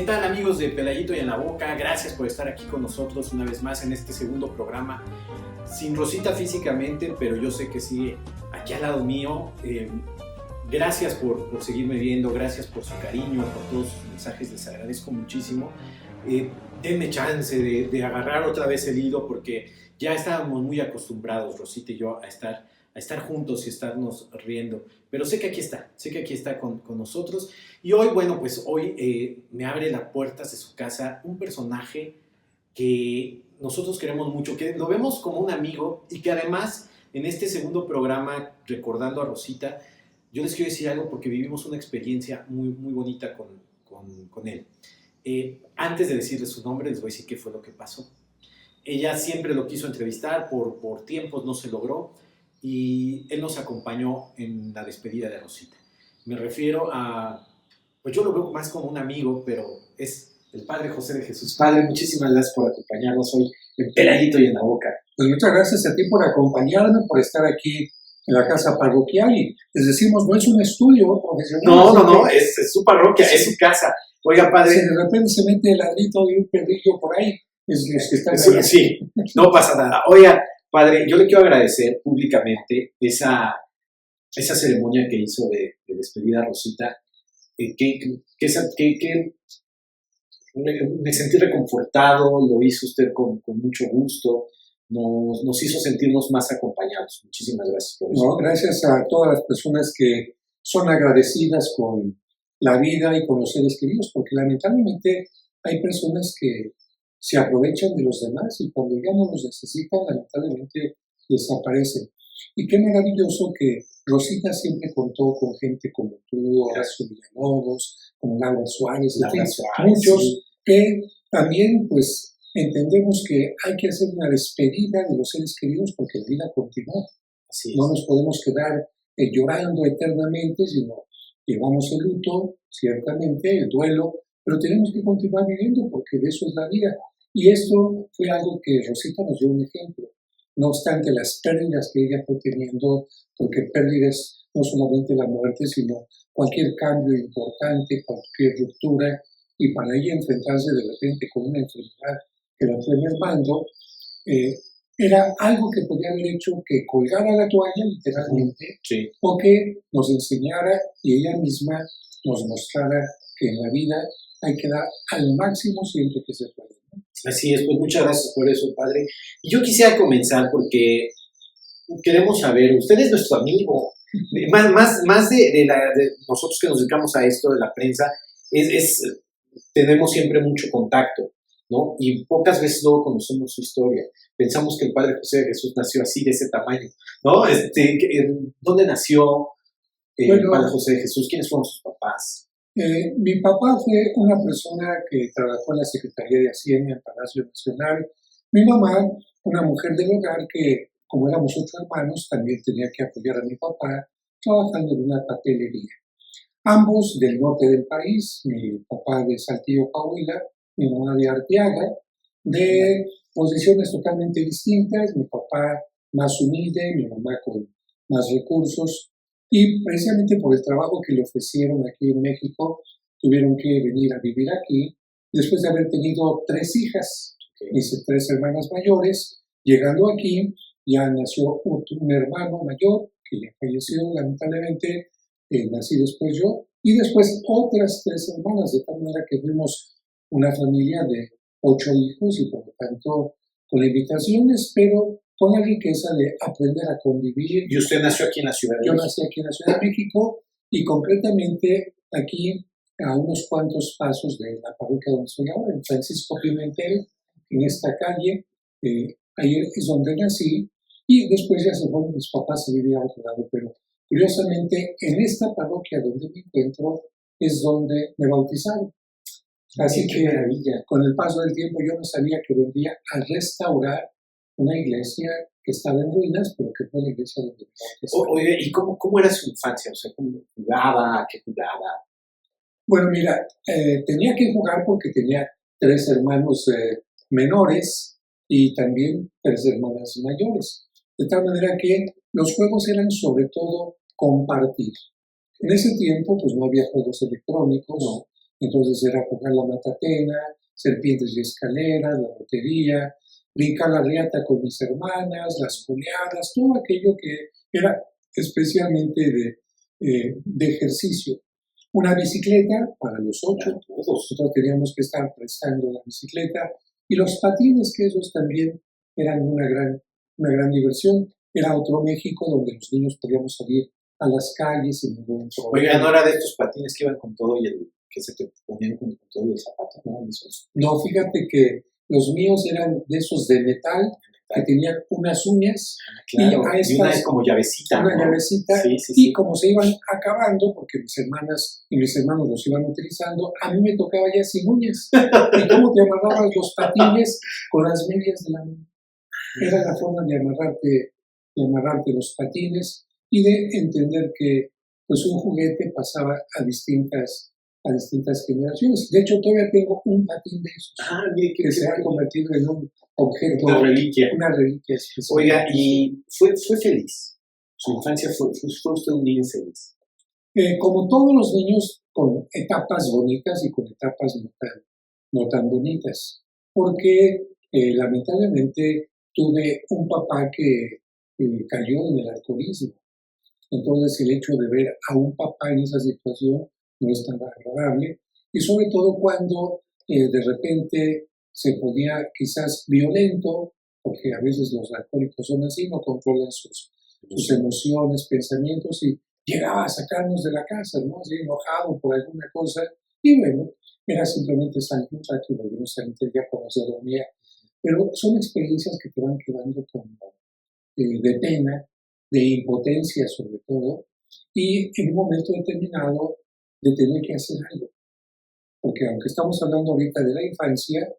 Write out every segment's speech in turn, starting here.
tal, amigos de Pelayito y en la Boca? Gracias por estar aquí con nosotros una vez más en este segundo programa. Sin Rosita físicamente, pero yo sé que sigue aquí al lado mío. Gracias por seguirme viendo, gracias por su cariño, por todos sus mensajes, les agradezco muchísimo. Denme chance de agarrar otra vez el hilo, porque ya estábamos muy acostumbrados, Rosita y yo, a estar juntos y estarnos riendo. Pero sé que aquí está con nosotros. Y hoy, bueno, pues hoy me abre las puertas de su casa un personaje que nosotros queremos mucho, que lo vemos como un amigo y que además en este segundo programa, recordando a Rosita, yo les quiero decir algo porque vivimos una experiencia muy, muy bonita con él. Antes de decirles su nombre, les voy a decir qué fue lo que pasó. Ella siempre lo quiso entrevistar, por tiempos no se logró, y él nos acompañó en la despedida de Rosita. Me refiero a, pues yo lo veo más como un amigo, pero es el Padre José de Jesús. Padre, muchísimas gracias por acompañarnos hoy en Peladito y en la Boca. Pues muchas gracias a ti por acompañarme, por estar aquí en la casa parroquial, y les decimos, no es un estudio profesional. No, es su parroquia, es su casa. Oiga, Padre. Si de repente se mete el ladrito de un perrillo por ahí, es los que están ahí. Sí, no pasa nada. Oiga, Padre, yo le quiero agradecer públicamente esa ceremonia que hizo de despedida a Rosita, que me sentí reconfortado, lo hizo usted con mucho gusto, nos hizo sentirnos más acompañados. Muchísimas gracias por eso. No, gracias a todas las personas que son agradecidas con la vida y con los seres queridos, porque lamentablemente hay personas que se aprovechan de los demás y cuando ya no los necesitan, lamentablemente desaparecen. Y qué maravilloso que Rosita siempre contó con gente como tú, Horacio Villalobos, como Laura Suárez, muchos sí, que también pues entendemos que hay que hacer una despedida de los seres queridos porque la vida continúa. No nos podemos quedar llorando eternamente, sino llevamos el luto, ciertamente, el duelo, pero tenemos que continuar viviendo porque de eso es la vida. Y esto fue algo que Rosita nos dio un ejemplo. No obstante las pérdidas que ella fue teniendo, porque pérdidas no solamente la muerte, sino cualquier cambio importante, cualquier ruptura, y para ella enfrentarse de repente con una enfermedad que la fue mermando, era algo que podía haber hecho que colgara la toalla literalmente, sí, o que nos enseñara y ella misma nos mostrara que en la vida hay que dar al máximo siempre que se puede. Así es, pues muchas gracias por eso, Padre. Y yo quisiera comenzar porque queremos saber, usted es nuestro amigo, más de nosotros que nos dedicamos a esto de la prensa, tenemos siempre mucho contacto, ¿no? Y pocas veces luego conocemos su historia. Pensamos que el Padre José de Jesús nació así, de ese tamaño, ¿no? ¿Dónde nació el Padre José de Jesús? ¿Quiénes fueron sus papás? Mi papá fue una persona que trabajó en la Secretaría de Hacienda en Palacio Nacional. Mi mamá, una mujer del hogar que, como éramos 8 hermanos, también tenía que apoyar a mi papá trabajando en una papelería. Ambos del norte del país, mi papá de Saltillo, Coahuila, mi mamá de Arteaga, de posiciones totalmente distintas, mi papá más humilde, mi mamá con más recursos. Y precisamente por el trabajo que le ofrecieron aquí en México, tuvieron que venir a vivir aquí, después de haber tenido 3 hijas, mis 3 hermanas mayores. Llegando aquí, ya nació un hermano mayor, que ya falleció lamentablemente, nací después yo, y después otras 3 hermanas, de tal manera que fuimos una familia de 8 hijos, y por lo tanto, con limitaciones, pero con la riqueza de aprender a convivir. ¿Y usted nació aquí en la Ciudad de México? Yo México? nací aquí en la Ciudad de México y concretamente aquí a unos cuantos pasos de la parroquia donde estoy ahora, en Francisco Pimentel, en esta calle. Ahí es donde nací y después ya se fueron mis papás a vivir a otro lado, pero curiosamente en esta parroquia donde me encuentro es donde me bautizaron. Así que maravilla. Con el paso del tiempo yo no sabía que vendría a restaurar una iglesia que estaba en ruinas, pero que fue la iglesia donde Oye, ¿y cómo era su infancia? O sea, ¿cómo jugaba? ¿Qué jugaba? Bueno, mira, tenía que jugar porque tenía 3 hermanos menores y también 3 hermanas mayores. De tal manera que los juegos eran sobre todo compartir. En ese tiempo, pues no había juegos electrónicos, no. Entonces era jugar la matatena, serpientes y escaleras, la lotería, brincar la riata con mis hermanas, las coleadas, todo aquello que era especialmente de ejercicio. Una bicicleta para los 8, nosotros teníamos que estar prestando la bicicleta, y los patines, que esos también eran una gran diversión. Era otro México donde los niños podíamos salir a las calles sin ningún problema. Oiga, ¿no era de estos patines que iban con todo y que se te ponían con todo y el zapato? No, fíjate que los míos eran de esos de metal, que tenían unas uñas, claro, y una es como llavecita. Una llavecita, y como se iban acabando, porque mis hermanas y mis hermanos los iban utilizando, a mí me tocaba ya sin uñas. ¿Y cómo te amarrabas los patines? Con las medias de la mano. Era la forma de amarrarte los patines y de entender que pues un juguete pasaba a distintas generaciones. De hecho, todavía tengo un patín de esos que se ha convertido en un objeto, una reliquia especial. Oiga, ¿y fue feliz? ¿Su infancia fue usted un niño feliz? Como todos los niños, con etapas bonitas y con etapas no tan bonitas, porque lamentablemente tuve un papá que cayó en el alcoholismo. Entonces el hecho de ver a un papá en esa situación no es tan agradable, y sobre todo cuando de repente se ponía quizás violento, porque a veces los alcohólicos son así, no controlan sus emociones, pensamientos, y llegaba a sacarnos de la casa, ¿no? Así enojado por alguna cosa, y bueno, era simplemente salir un rato y volver a salir ya cuando se dormía. Pero son experiencias que te van quedando como de pena, de impotencia sobre todo, y en un momento determinado de tener que hacer algo. Porque aunque estamos hablando ahorita de la infancia,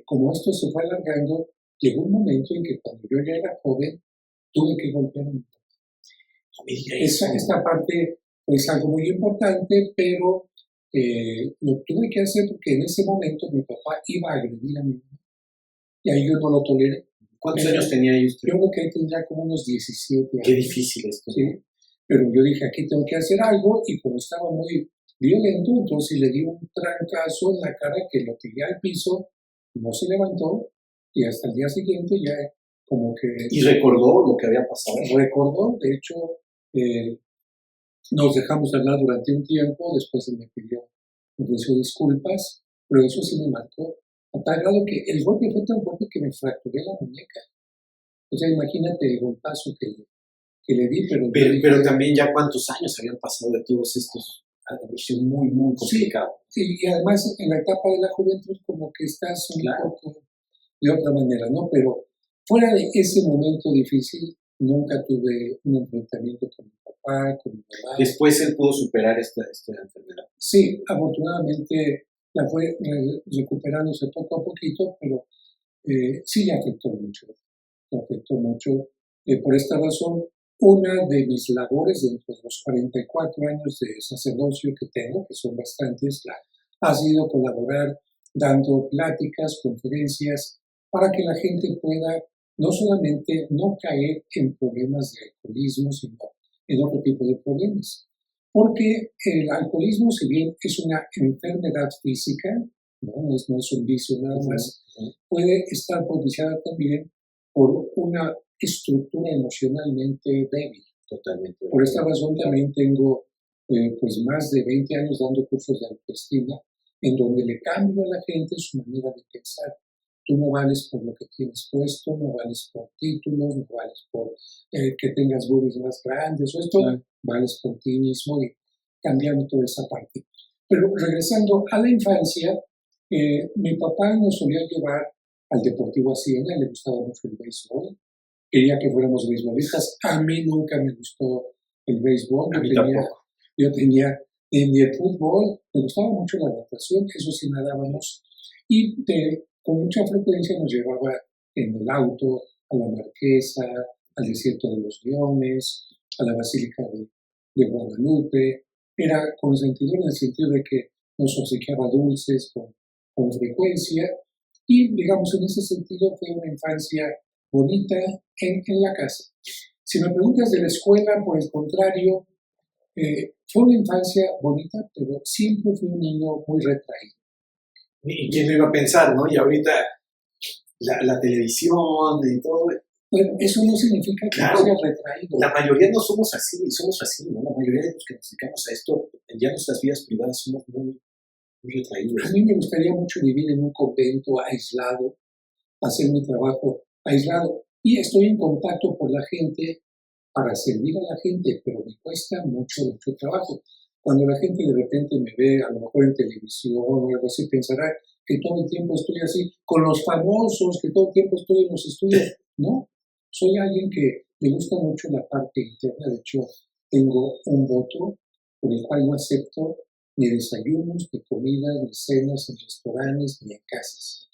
como esto se fue alargando, llegó un momento en que cuando yo ya era joven, tuve que golpear a mi papá. Esta parte es algo muy importante, pero lo tuve que hacer porque en ese momento mi papá iba a agredir a mi mamá. Y ahí yo no lo toleré. ¿Cuántos años tenía ahí usted? Yo creo que ahí tendría como unos 17 años. Qué difícil esto. Sí. Pero yo dije, aquí tengo que hacer algo, y como estaba muy violento, entonces le di un trancazo en la cara que lo tiré al piso, no se levantó, y hasta el día siguiente ya como que... ¿Y recordó lo que había pasado? Recordó, de hecho, nos dejamos de hablar durante un tiempo, después él me ofreció disculpas, pero eso sí me marcó, a tal grado que el golpe fue tan fuerte que me fracturé la muñeca. O sea, imagínate el golpazo que le di, pero también ya cuántos años habían pasado de todos estos, ha sido muy, muy complicado. Sí, y además en la etapa de la juventud como que estás un poco de otra manera, ¿no? Pero fuera de ese momento difícil, nunca tuve un enfrentamiento con mi papá, con mi mamá. ¿Después él pudo superar esta enfermedad? Sí, afortunadamente la fue recuperándose poco a poquito, pero sí le afectó mucho. Por esta razón, una de mis labores dentro de los 44 años de sacerdocio que tengo, que son bastantes, ha sido colaborar dando pláticas, conferencias, para que la gente pueda no solamente no caer en problemas de alcoholismo, sino en otro tipo de problemas. Porque el alcoholismo, si bien es una enfermedad física, no es un vicio nada más, puede estar propiciada también por una estructura emocionalmente débil. Totalmente. Por esta razón también tengo pues más de 20 años dando cursos de autoestima, en donde le cambio a la gente su manera de pensar. Tú no vales por lo que tienes puesto, no vales por títulos, no vales por que tengas boobies más grandes, o esto, vales por ti mismo, y cambiando toda esa parte. Pero regresando a la infancia, mi papá nos solía llevar al Deportivo Hacienda, le gustaba mucho el béisbol, quería que fuéramos beisbolistas. A mí nunca me gustó el béisbol, yo tenía ni el fútbol, me gustaba mucho la natación, eso sí nadábamos, y con mucha frecuencia nos llevaba en el auto a la Marquesa, al Desierto de los Leones, a la Basílica de Guadalupe. Era consentidor en el sentido de que nos obsequiaba dulces con frecuencia, y digamos en ese sentido fue una infancia bonita en la casa. Si me preguntas de la escuela, por el contrario, Fue una infancia bonita, pero siempre fui un niño muy retraído. ¿Y quién lo iba a pensar, no? Y ahorita la televisión y todo. Bueno, eso no significa que Claro, sea retraído. la mayoría no somos así, ¿no? La mayoría de los que nos dedicamos a esto, ya nuestras vidas privadas somos muy retraídos. A mí me gustaría mucho vivir en un convento aislado, hacer mi trabajo aislado. Y estoy en contacto con la gente para servir a la gente, pero me cuesta mucho trabajo. Cuando la gente de repente me ve, a lo mejor en televisión o algo así, pensará que todo el tiempo estoy así, con los famosos, que todo el tiempo estoy en los estudios. No, soy alguien que le gusta mucho la parte interna. De hecho, tengo un voto por el cual no acepto ni desayunos, ni comidas, ni cenas en restaurantes, ni en casas.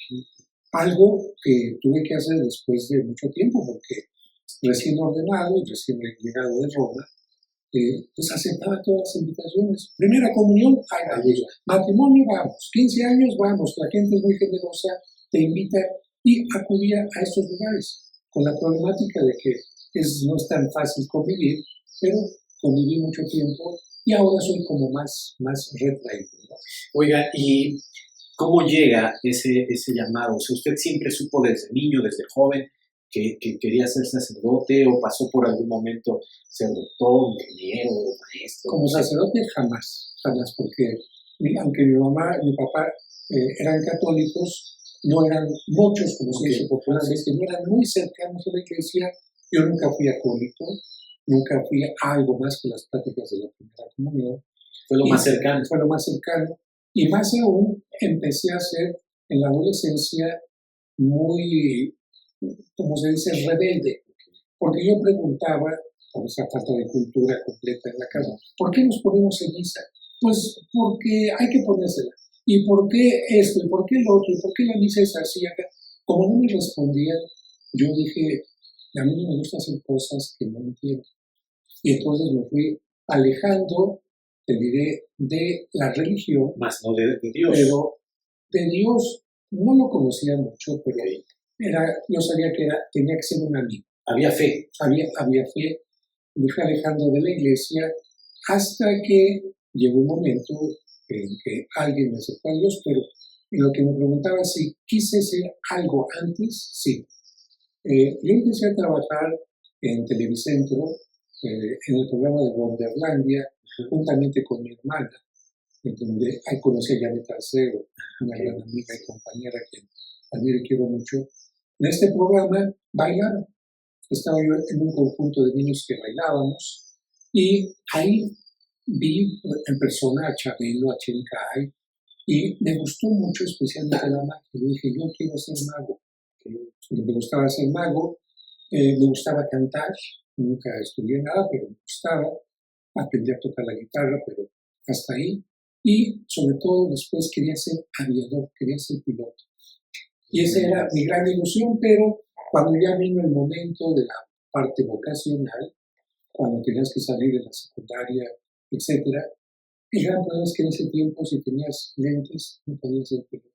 Algo que tuve que hacer después de mucho tiempo, porque recién ordenado y recién llegado de Roma, pues aceptaba todas las invitaciones. Primera comunión, ahí vamos. Matrimonio, vamos. 15 años, vamos. La gente es muy generosa, te invita y acudía a estos lugares con la problemática de que no es tan fácil convivir, pero conviví mucho tiempo y ahora soy como más retraído, ¿no? Oiga, ¿y cómo llega ese llamado? O sea, ¿usted siempre supo desde niño, desde joven, que quería ser sacerdote o pasó por algún momento ser doctor, ingeniero, maestro? Como sacerdote jamás, porque aunque mi mamá y mi papá eran católicos, no eran muchos, como se dice popularmente, no eran muy cercanos a la iglesia. Yo nunca fui acólito, nunca fui a algo más que las prácticas de la primera comunión. Fue lo más cercano. Fue lo más cercano. Y más aún, empecé a ser en la adolescencia muy, como se dice, rebelde. Porque yo preguntaba, por esa falta de cultura completa en la casa, ¿por qué nos ponemos en misa? Pues porque hay que ponérsela. ¿Y por qué esto? ¿Y por qué lo otro? ¿Y por qué la misa es así acá? Como no me respondían, yo dije, a mí no me gusta hacer cosas que no entiendo. Y entonces me fui alejando, te diré, de la religión. Más no de Dios. Pero de Dios no lo conocía mucho, pero yo sabía que tenía que ser un amigo. Había fe. Había fe. Me fui alejando de la iglesia hasta que llegó un momento en que alguien me acercó a Dios, pero en lo que me preguntaba si quise ser algo antes, sí. Yo empecé a trabajar en Televicentro, en el programa de Wonderlandia, juntamente con mi hermana, en donde ahí conocí a Janet Arceo, una gran amiga y compañera que admiro y quiero mucho. En este programa bailaba. Estaba yo en un conjunto de niños que bailábamos y ahí vi en persona a Chabelo, a Chencay, y me gustó mucho especialmente la magia. Yo dije, yo quiero ser mago. Me gustaba ser mago, me gustaba cantar, nunca estudié nada, pero me gustaba. Aprendí a tocar la guitarra, pero hasta ahí. Y sobre todo después quería ser aviador, quería ser piloto. Y esa era mi gran ilusión, pero cuando ya vino el momento de la parte vocacional, cuando tenías que salir de la secundaria, etc., el gran problema es que en ese tiempo, si tenías lentes, no podías ser piloto.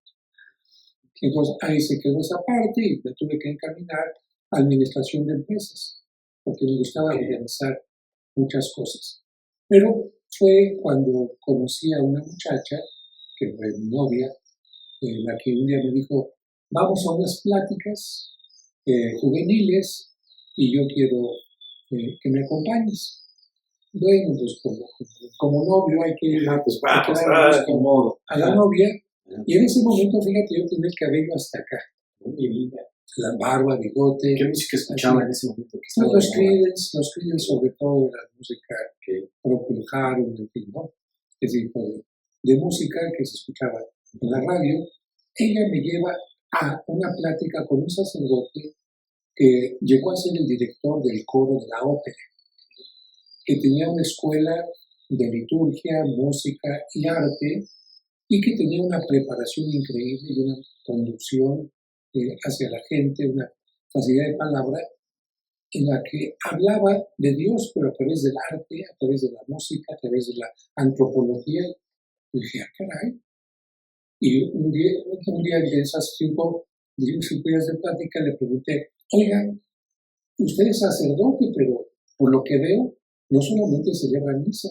Entonces ahí se quedó esa parte y me tuve que encaminar a administración de empresas, porque me gustaba organizar muchas cosas. Pero fue cuando conocí a una muchacha, que fue mi novia, la que un día me dijo, vamos a unas pláticas juveniles y yo quiero que me acompañes. Bueno, pues como novio hay que ir a la novia. Y en ese momento, fíjate, yo tenía el cabello hasta acá. La barba, bigote. ¿Qué música escuchaba en ese momento? Los Creedence sobre todo, la música que Procol Harum, en fin, ¿no? Ese tipo de música que se escuchaba en la radio. Ella me lleva a una plática con un sacerdote que llegó a ser el director del coro de la ópera, que tenía una escuela de liturgia, música y arte, y que tenía una preparación increíble y una conducción hacia la gente, una facilidad de palabra, en la que hablaba de Dios, pero a través del arte, a través de la música, a través de la antropología. Y dije, caray. Y un día de esas 5 días de plática le pregunté, oiga, usted es sacerdote, pero por lo que veo, no solamente celebra misa,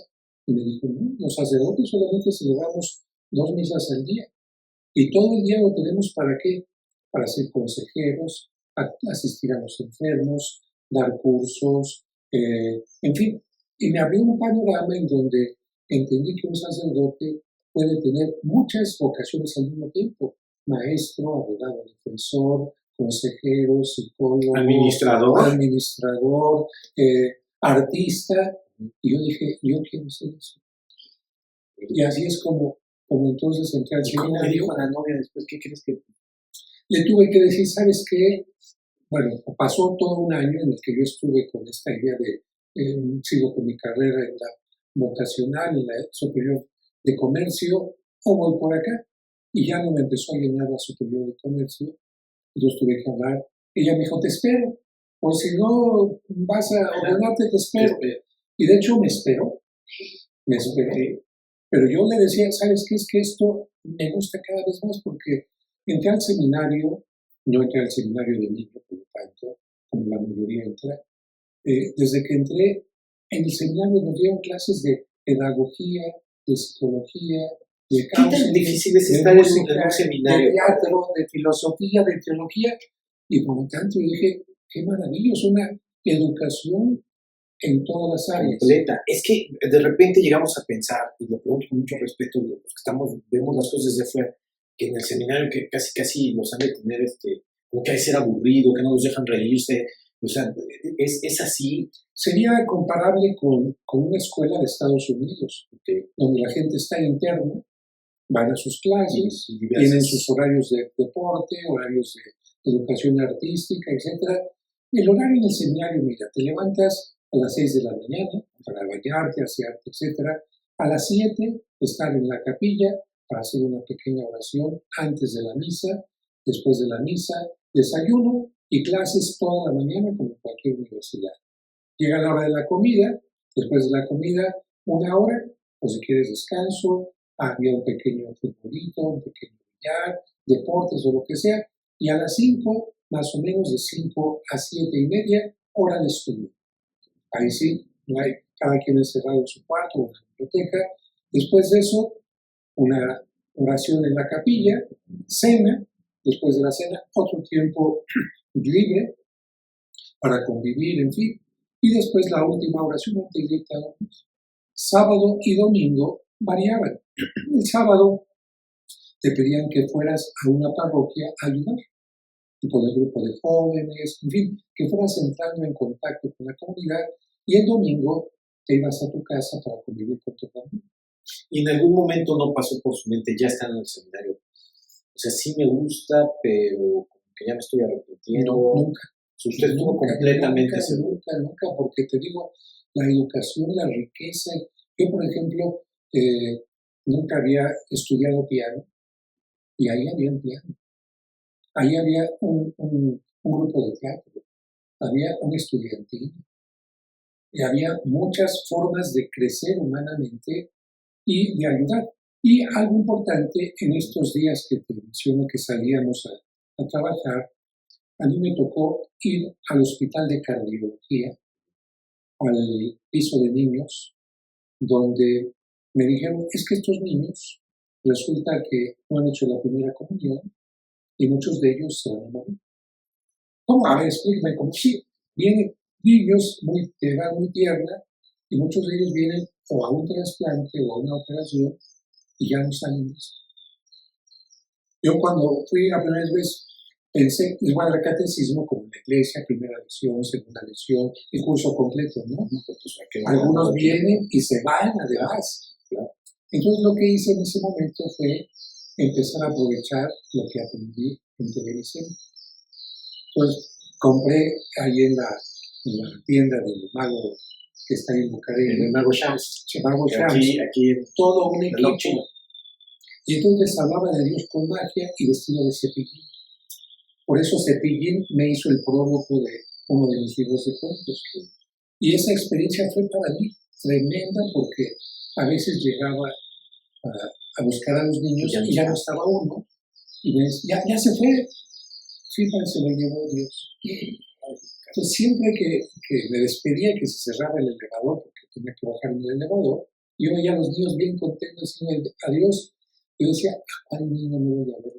Y me dijo, no, los sacerdotes solamente celebramos 2 misas al día. Y todo el día lo tenemos ¿para qué? Para ser consejeros, asistir a los enfermos, dar cursos, en fin. Y me abrió un panorama en donde entendí que un sacerdote puede tener muchas vocaciones al mismo tiempo. Maestro, abogado, defensor, consejero, psicólogo, administrador, artista. Y yo dije, yo quiero ser eso. Y así es como entonces entré al seminario. ¿Cómo le dijo a la novia después? ¿Qué crees que...? Le tuve que decir, ¿sabes qué? Bueno, pasó todo un año en el que yo estuve con esta idea de, sigo con mi carrera en la vocacional, en la superior de comercio, o voy por acá. Y ya no me empezó a llenar la superior de comercio, entonces tuve que hablar. Ella me dijo, te espero, o si no vas a ordenarte, te espero. Y de hecho me esperó. Pero yo le decía, ¿sabes qué? Es que esto me gusta cada vez más porque entré al seminario, no entré al seminario de niño, por lo tanto, como la mayoría entra. Desde que entré en el seminario nos dieron clases de pedagogía, de psicología, de counseling. ¿Qué tan difícil es estar en un seminario? De teatro, de filosofía, de teología. Y por lo tanto yo dije, qué maravilloso, una educación en todas las áreas. Completa. Es que de repente llegamos a pensar, y lo pregunto con mucho respeto, los que vemos las cosas desde fuera, que en el seminario que casi los han de tener, como que ha de ser aburrido, que no los dejan reírse. O sea, es así. Sería comparable con una escuela de Estados Unidos, donde la gente está interna, van a sus clases, tienen sus horarios de deporte, horarios de educación artística, etc. El horario en el seminario, mira, te levantas a las 6 de la mañana para bañarte, asearte, etc. A las 7 estar en la capilla para hacer una pequeña oración antes de la misa, después de la misa, desayuno y clases toda la mañana como en cualquier universidad. Llega la hora de la comida, después de la comida 1 hora, o si quieres descanso, había un pequeño futbolito, un pequeño billar, deportes o lo que sea, y a las 5, más o menos de 5 a 7:30, hora de estudio. Ahí sí, no hay, cada quien encerrado en su cuarto o en la biblioteca. Después de eso, una oración en la capilla, cena, después de la cena, otro tiempo libre para convivir, en fin. Y después la última oración antes de irte a dormir. Sábado y domingo variaban. El sábado te pedían que fueras a una parroquia a ayudar, tipo de grupo de jóvenes, en fin, que fueras entrando en contacto con la comunidad, y el domingo te ibas a tu casa para convivir con tu familia. Y en algún momento no pasó por su mente, ya están en el seminario. O sea, sí me gusta, pero como que ya me estoy arrepintiendo. No, nunca. Usted estuvo completamente seguro. Nunca, porque te digo, la educación, la riqueza. Yo, por ejemplo, nunca había estudiado piano, y ahí había un piano. Ahí había un grupo de teatro, había un estudiantil, y había muchas formas de crecer humanamente y de ayudar. Y algo importante, en estos días que te menciono que salíamos a trabajar, a mí me tocó ir al hospital de cardiología, al piso de niños, donde me dijeron, es que estos niños resulta que no han hecho la primera comunión y muchos de ellos se van a morir. ¿Cómo? A ver, explícame cómo. Sí, vienen niños de edad muy tierna y muchos de ellos vienen o a un trasplante o a una operación y ya no salen de eso. Yo cuando fui la primera vez pensé, les voy a dar catecismo como en la iglesia, primera lección, segunda lección, el curso completo, ¿no? Algunos vienen y se van además. Entonces lo que hice en ese momento fue empezar a aprovechar lo que aprendí en televisión. Entonces compré ahí en la tienda del mago que está en Bucareli, el mago Shams, aquí todo un equipo. Y entonces hablaba de Dios con magia y vestido de Cepillín. Por eso Cepillín me hizo el prólogo de uno de mis libros de cuentos. Y esa experiencia fue para mí tremenda porque a veces llegaba a buscar a los niños y ya no estaba uno. Y me decía, ya se fue. Sí, se lo llevó Dios. Entonces siempre que me despedía, que se cerraba el elevador, porque tenía que bajar en el elevador, Yo veía a los niños bien contentos diciendo adiós. Yo decía, ¿cuál niño me voy a ver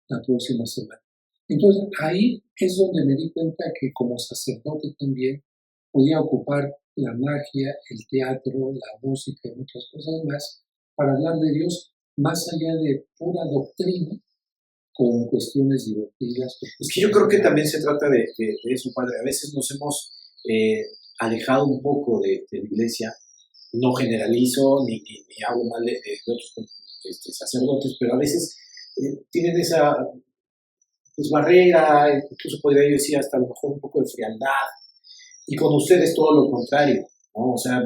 la próxima semana? Entonces ahí es donde me di cuenta que como sacerdote también podía ocupar la magia, el teatro, la música y muchas cosas más para hablar de Dios más allá de pura doctrina, con cuestiones divertidas. Es que yo creo que también se trata de eso, padre. A veces nos hemos alejado un poco de la iglesia. No generalizo ni hago mal de otros sacerdotes, pero a veces tienen esa pues, barrera, incluso podría yo decir hasta a lo mejor un poco de frialdad. Y con ustedes todo lo contrario, ¿no? O sea,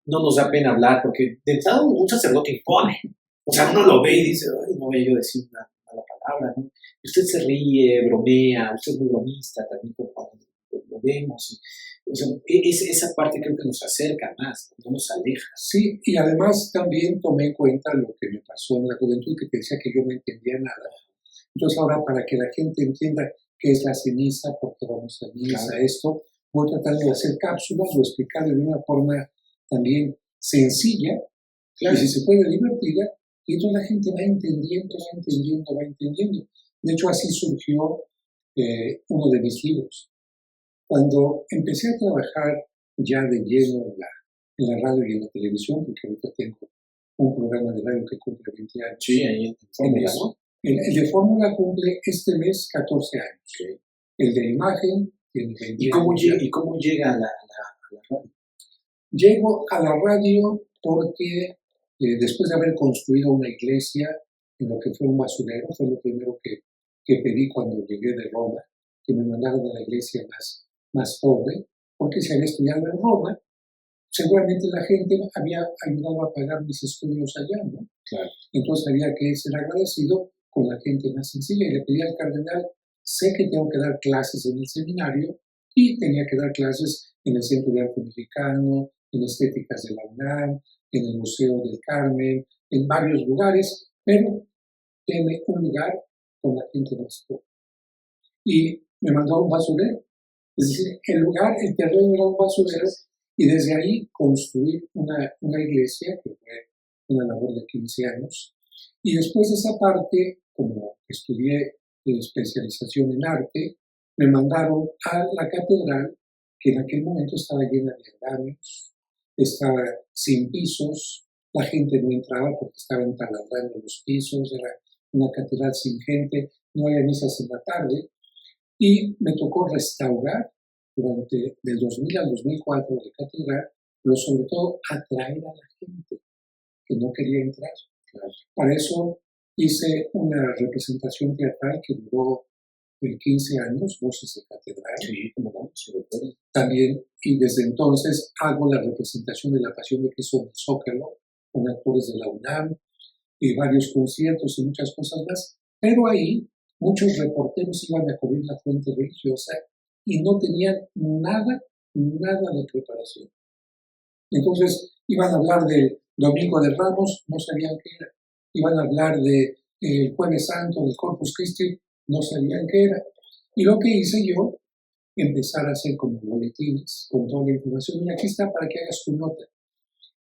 no nos da pena hablar, porque de entrada un sacerdote impone. O sea, uno lo ve y dice, ay, no voy yo a decir una mala palabra, ¿no? Usted se ríe, bromea, usted es muy bromista también cuando lo vemos. O sea, esa parte creo que nos acerca más, no nos aleja. Sí, y además también tomé en cuenta lo que me pasó en la juventud, que pensía que yo no entendía nada. Entonces ahora, para que la gente entienda qué es la ceniza, por qué vamos a misa, claro, esto, voy tratando de hacer cápsulas o explicarlo de una forma también sencilla, claro, y si se puede divertida, y entonces la gente va entendiendo. De hecho, así surgió uno de mis libros. Cuando empecé a trabajar ya de lleno en la radio y en la televisión, porque ahorita tengo un programa de radio que cumple 20 años. Sí, ahí en Fórmula, ¿no? El de Fórmula cumple este mes 14 años. Okay. El de imagen tiene 20 años. ¿Y cómo llega a la radio? Llego a la radio porque después de haber construido una iglesia en lo que fue un basurero, fue lo primero que pedí cuando llegué de Roma, que me mandaran a la iglesia más pobre, porque si había estudiado en Roma, seguramente la gente había ayudado a pagar mis estudios allá, ¿no? Claro. Entonces había que ser agradecido con la gente más sencilla, y le pedí al cardenal, sé que tengo que dar clases en el seminario, y tenía que dar clases en el Centro de Arte Mexicano, en Estéticas de la UNAM, en el Museo del Carmen, en varios lugares, pero deme un lugar con la gente más pobre. Y me mandó a un basurero. Es decir, el terreno era un basurero, y desde ahí construir una iglesia, que fue una labor de 15 años. Y después de esa parte, como estudié especialización en arte, me mandaron a la catedral, que en aquel momento estaba llena de andamios, estaba sin pisos, la gente no entraba porque estaban taladrando los pisos, era una catedral sin gente, no había misas en la tarde, y me tocó restaurar del 2000 al 2004 de catedral, pero sobre todo atraer a la gente que no quería entrar. Para eso hice una representación teatral que duró 15 años, Voces de Catedral. Sí, como no, se recuerda. También, y desde entonces hago la representación de La Pasión de Cristo en el Zócalo, con actores de la UNAM, y varios conciertos y muchas cosas más. Pero ahí muchos reporteros iban a cubrir la fuente religiosa y no tenían nada de preparación. Entonces iban a hablar del Domingo de Ramos, no sabían qué era. Iban a hablar del Jueves Santo, del Corpus Christi, no sabían qué era. Y lo que hice yo, empezar a hacer como boletines con toda la información. Y aquí está para que hagas tu nota.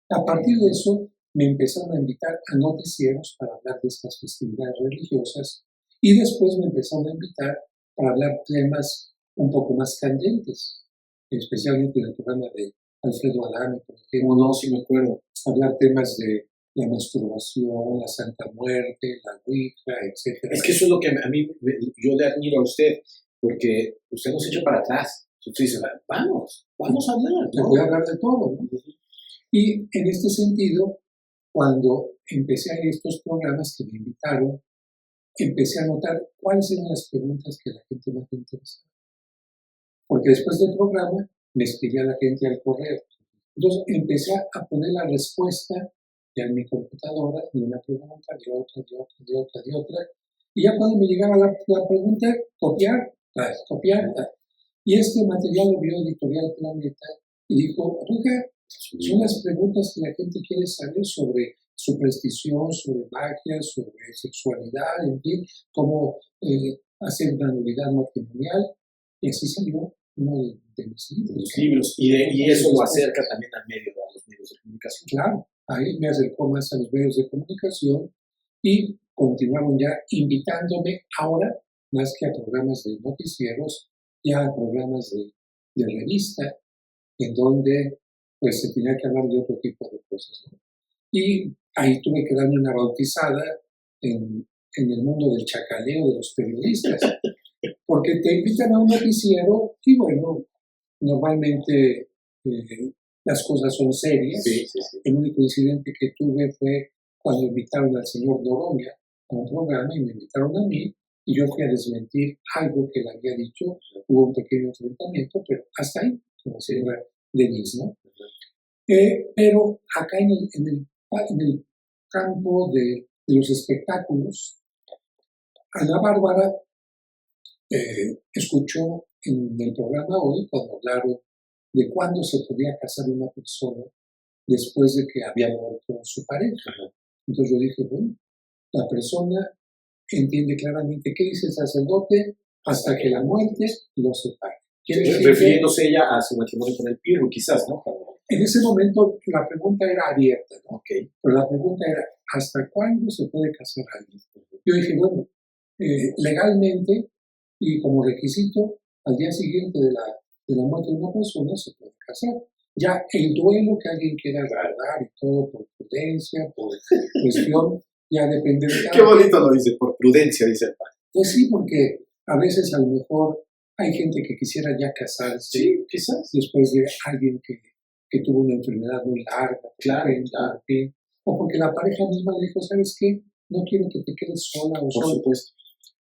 A partir de eso, me empezaron a invitar a noticieros para hablar de estas festividades religiosas, y después me empezaron a invitar para hablar temas un poco más candentes, especialmente en el programa de Alfredo Adame, por ejemplo. No, sí me acuerdo. Hablar temas de la masturbación, la Santa Muerte, la Ouija, etc. Es que eso es lo que a mí, yo le admiro a usted, porque usted nos echa para atrás. Usted dice, vamos a hablar. ¿No? Voy a hablar de todo, ¿no? Y en este sentido, cuando empecé a ir a estos programas que me invitaron, empecé a notar cuáles eran las preguntas que a la gente más le interesaba. Porque después del programa me escribía la gente al correo. Entonces empecé a poner la respuesta ya en mi computadora, de una pregunta, de otra. Y ya cuando me llegaba la pregunta, copiar. Y este material lo vio Editorial Planeta y dijo, oiga, son las preguntas que la gente quiere saber sobre superstición, sobre magia, sobre sexualidad, en fin, cómo hacer una nulidad matrimonial. Y así salió uno de mis libros. Y eso lo acerca también al medio, a los comunicación. Claro, ahí me acercó más a los medios de comunicación y continuaron ya invitándome ahora, más que a programas de noticieros, ya a programas de revista, en donde pues se tenía que hablar de otro tipo de cosas, ¿no? Y ahí tuve que darme una bautizada en el mundo del chacaleo de los periodistas, porque te invitan a un noticiero y bueno, normalmente las cosas son serias. Sí, sí, sí. El único incidente que tuve fue cuando invitaron al señor Noroña a un programa y me invitaron a mí y yo fui a desmentir algo que le había dicho. Hubo un pequeño enfrentamiento, pero hasta ahí, como se llama Denise, ¿no? Pero acá en el campo de los espectáculos, Ana Bárbara escuchó en el programa hoy cuando hablaron de cuándo se podía casar una persona después de que había muerto su pareja. Entonces yo dije, bueno, la persona entiende claramente qué dice el sacerdote hasta que la muerte los separe. Refiriéndose ella a su matrimonio con el Pirro, quizás, ¿no? En ese momento la pregunta era abierta, ¿no? Okay. Pero la pregunta era, ¿hasta cuándo se puede casar alguien? Yo dije, bueno, legalmente y como requisito, al día siguiente de la muerte de una persona se puede casar. Ya el duelo que alguien quiera guardar y todo por prudencia, por cuestión, ya depende de Qué bonito lo dice, por prudencia, dice el padre. Pues sí, porque a veces a lo mejor hay gente que quisiera ya casarse, sí, quizás, después de alguien que tuvo una enfermedad muy larga, claro, o porque la pareja misma le dijo, ¿sabes qué? No quiero que te quedes sola o por solo. supuesto.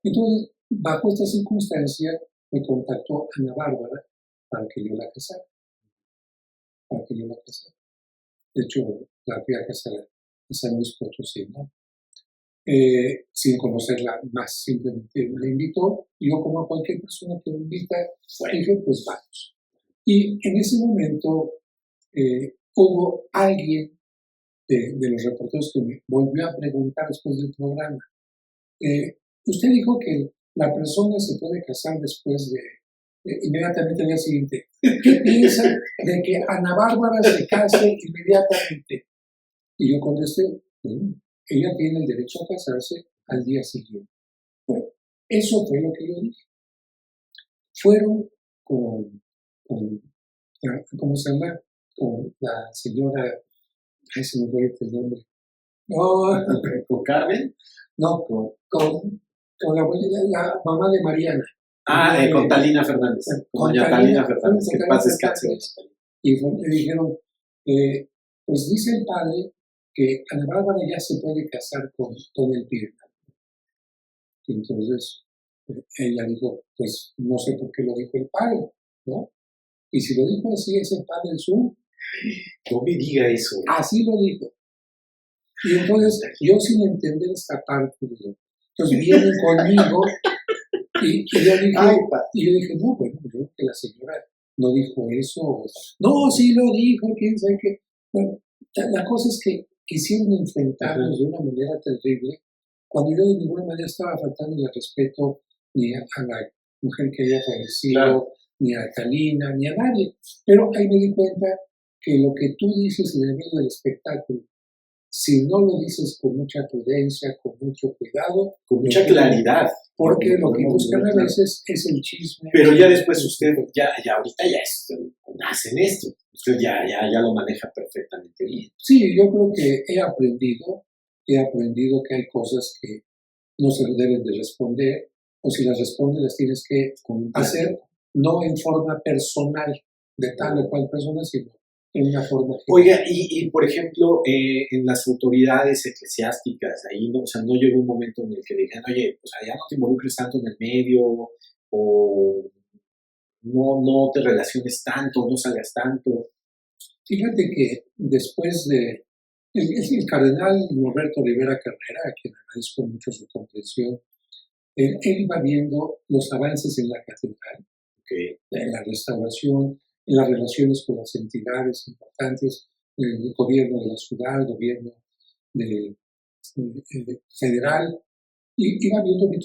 Entonces, bajo esta circunstancia, me contactó Ana Bárbara para que yo la casara. De hecho, la fui a casar a San Luis Potosí, ¿no? Sin conocerla más, simplemente me invitó, y yo como a cualquier persona que me invita, dije, pues vamos. Y en ese momento hubo alguien de los reporteros que me volvió a preguntar después del programa, usted dijo que la persona se puede casar después de, inmediatamente al día siguiente. ¿Qué piensa de que Ana Bárbara se case inmediatamente? Y yo contesté, ella tiene el derecho a casarse al día siguiente. Bueno, eso fue lo que yo dije. Fueron con ¿cómo se llama? Con la señora, ay, se me fue el nombre. No, ¿Con Carmen? No, con la mamá de Mariana. Con Talina Fernández. Con doña Talina Fernández, que paz descanse. Y le dijeron, pues dice el padre que Ana Bárbara ya se puede casar con el Pirro. Entonces, ella dijo, pues no sé por qué lo dijo el padre, ¿no? Y si lo dijo así, es el padre del sur. No me diga eso. Así lo dijo. Y entonces, yo sin entender esta parte, entonces vienen conmigo y yo dije, no, bueno, yo creo que la señora no dijo eso. No, sí lo dijo, quién sabe qué. Bueno, la cosa es que quisieron enfrentarnos de una manera terrible, cuando yo de ninguna manera estaba faltando el respeto ni a la mujer que había fallecido, ni a Talina, ni a nadie. Pero ahí me di cuenta que lo que tú dices en el medio del espectáculo, si no lo dices con mucha prudencia, con mucho cuidado, con mucha claridad, porque lo que buscan a veces es el chisme. Pero ya después usted, ya ahorita ya nace en esto, usted ya lo maneja perfectamente bien. Sí, yo creo que he aprendido que hay cosas que no se deben de responder, o si las respondes las tienes que hacer, no en forma personal de tal o cual persona, sino en una forma general. Oiga, y por ejemplo, en las autoridades eclesiásticas, ahí no, o sea, no llegó un momento en el que digan, oye, pues allá no te involucres tanto en el medio, o no te relaciones tanto, no salgas tanto. Fíjate que después de el cardenal Norberto Rivera Carrera, a quien agradezco mucho su comprensión, él iba viendo los avances en la catedral, en la restauración, en las relaciones con las entidades importantes, el gobierno de la ciudad, el gobierno federal, y iba viendo mi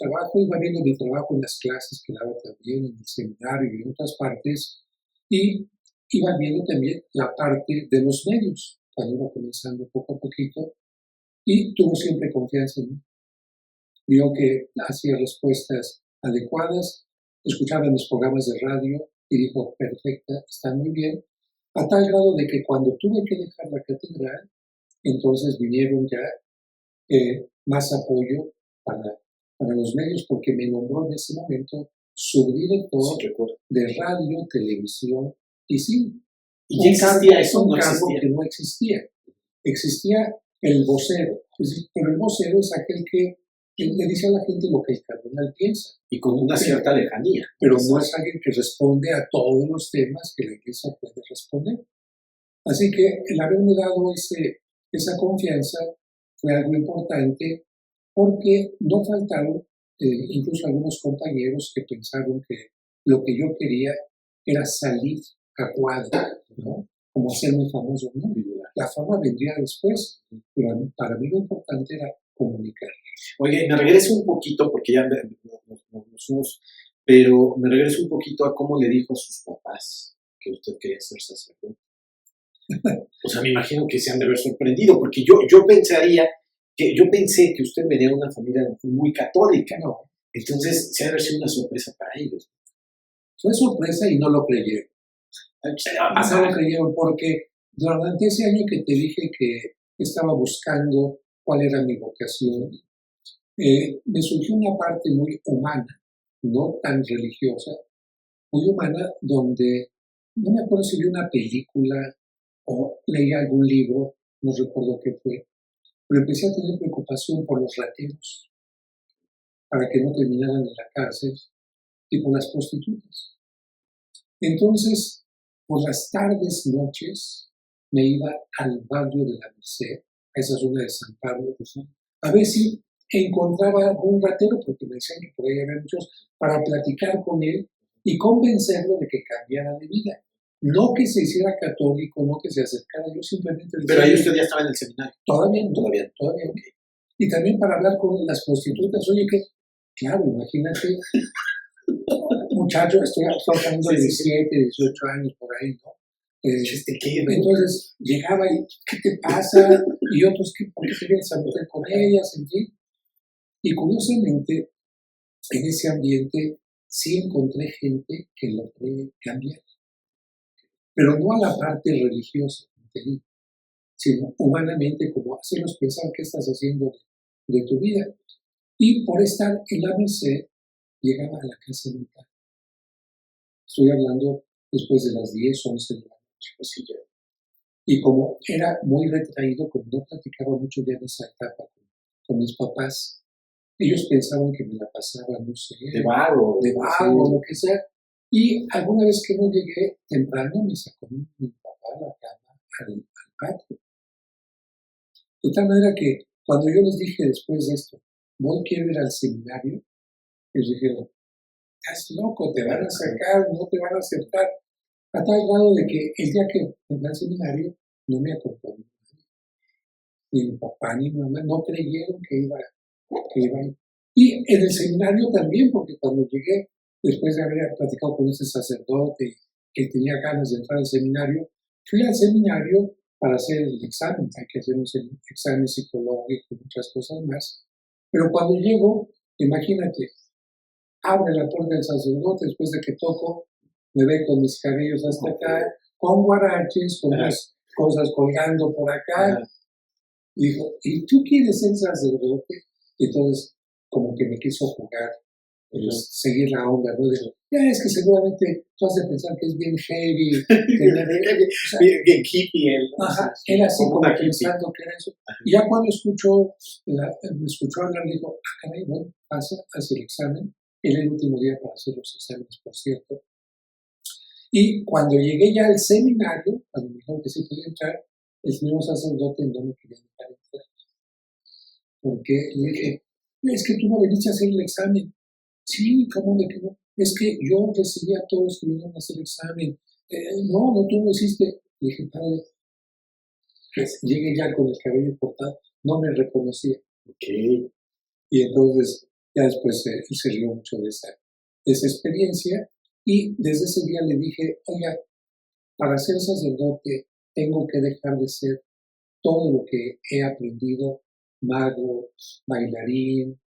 trabajo en las clases que daba también, en el seminario y en otras partes, y iba viendo también la parte de los medios, cuando iba comenzando poco a poquito, y tuvo siempre confianza en mí. Vio que hacía respuestas adecuadas, escuchaba mis programas de radio y dijo, perfecta, está muy bien, a tal grado de que cuando tuve que dejar la catedral, entonces vinieron ya más apoyo para los medios, porque me nombró en ese momento subdirector de radio, televisión y cine. ¿Y ya existía eso? Un cargo que no existía. Existía el vocero, pero el vocero es aquel que le dice a la gente lo que el cardenal piensa. Y con una cierta lejanía. Pero no es alguien que responde a todos los temas que la iglesia puede responder. Así que el haberme dado esa confianza fue algo importante, porque no faltaron incluso algunos compañeros que pensaron que lo que yo quería era salir a cuadra, ¿no? Como hacerme famoso. No, la fama vendría después, pero para mí lo importante era comunicar. Oye, me regreso un poquito, porque ya nos fuimos, pero me regreso un poquito a cómo le dijo a sus papás que usted quería ser sacerdote. O sea, me imagino que se han de haber sorprendido, porque yo pensé que usted venía de una familia muy católica, ¿no? Entonces, se ha de haber sido una sorpresa para ellos. Fue sorpresa y no lo creyeron. No lo creyeron porque durante ese año que te dije que estaba buscando cuál era mi vocación, me surgió una parte muy humana, no tan religiosa, muy humana, donde no me acuerdo si vi una película o leí algún libro, no recuerdo qué fue, pero empecé a tener preocupación por los rateros, para que no terminaran en la cárcel, y por las prostitutas. Entonces, por las tardes, noches, me iba al barrio de la Merced, a esa zona de San Pablo, a ver si encontraba algún ratero, porque me decían que por ahí había muchos, para platicar con él y convencerlo de que cambiara de vida. No que se hiciera católico, no que se acercara, yo simplemente... Pero ahí usted ya estaba en el seminario. Todavía. Okay. Y también para hablar con las prostitutas, oye, que, claro, imagínate, muchacho, estoy hablando de 17, 18 años por ahí, ¿no? Entonces llegaba y, ¿qué te pasa? Y otros, ¿por qué te vienes a meter con ellas? En fin. Y curiosamente, en ese ambiente sí encontré gente que logré cambiar. Pero no a la parte religiosa, sino humanamente, como hacerlos pensar qué estás haciendo de tu vida. Y por estar en la Merced, llegaba a la casa de mi padre. Estoy hablando después de las 10, 11 de la noche, así ya. Y como era muy retraído, como no platicaba mucho ya en esa etapa con mis papás, ellos pensaban que me la pasaba, no sé, de vago, lo que sea. Y alguna vez que no llegué temprano, me sacó mi papá a la cama, al patio. De tal manera que cuando yo les dije después de esto, quiero ir al seminario, ellos dijeron, estás loco, te van a sacar, no te van a aceptar. A tal grado de que el día que entré al seminario, no me acompañó ni mi papá ni mi mamá, no creyeron que iba a ir. Y en el seminario también, porque cuando llegué, después de haber platicado con ese sacerdote que tenía ganas de entrar al seminario, fui al seminario para hacer el examen. Hay que hacer un examen psicológico y muchas cosas más. Pero cuando llego, imagínate, abre la puerta del sacerdote después de que toco, me ve con mis cabellos hasta acá, con guaraches, con unas cosas colgando por acá. Y dijo, ¿y tú quieres ser sacerdote? Y entonces, como que me quiso jugar, seguir la onda, ¿no? Digo, es que seguramente tú has de pensar que es bien heavy, bien hippie. Él así como pensando que era eso. Y ya cuando me escuchó hablar, dijo, caray, bueno, pasa, hace el examen. Era el último día para hacer los exámenes, por cierto. Y cuando llegué ya al seminario, cuando me dijeron que sí podía entrar, el mismo sacerdote no me quería dejar entrar. Porque le dije, es que tú no viniste a hacer el examen. Sí, ¿cómo de que no? Es que yo recibí a todos los que vinieron a hacer el examen. No, tú no hiciste. Le dije, padre, pues llegué ya con el cabello cortado, no me reconocía. Okay. Y entonces, ya después se rió mucho de esa experiencia. Y desde ese día le dije, oiga, para ser sacerdote tengo que dejar de ser todo lo que he aprendido, mago, bailarín,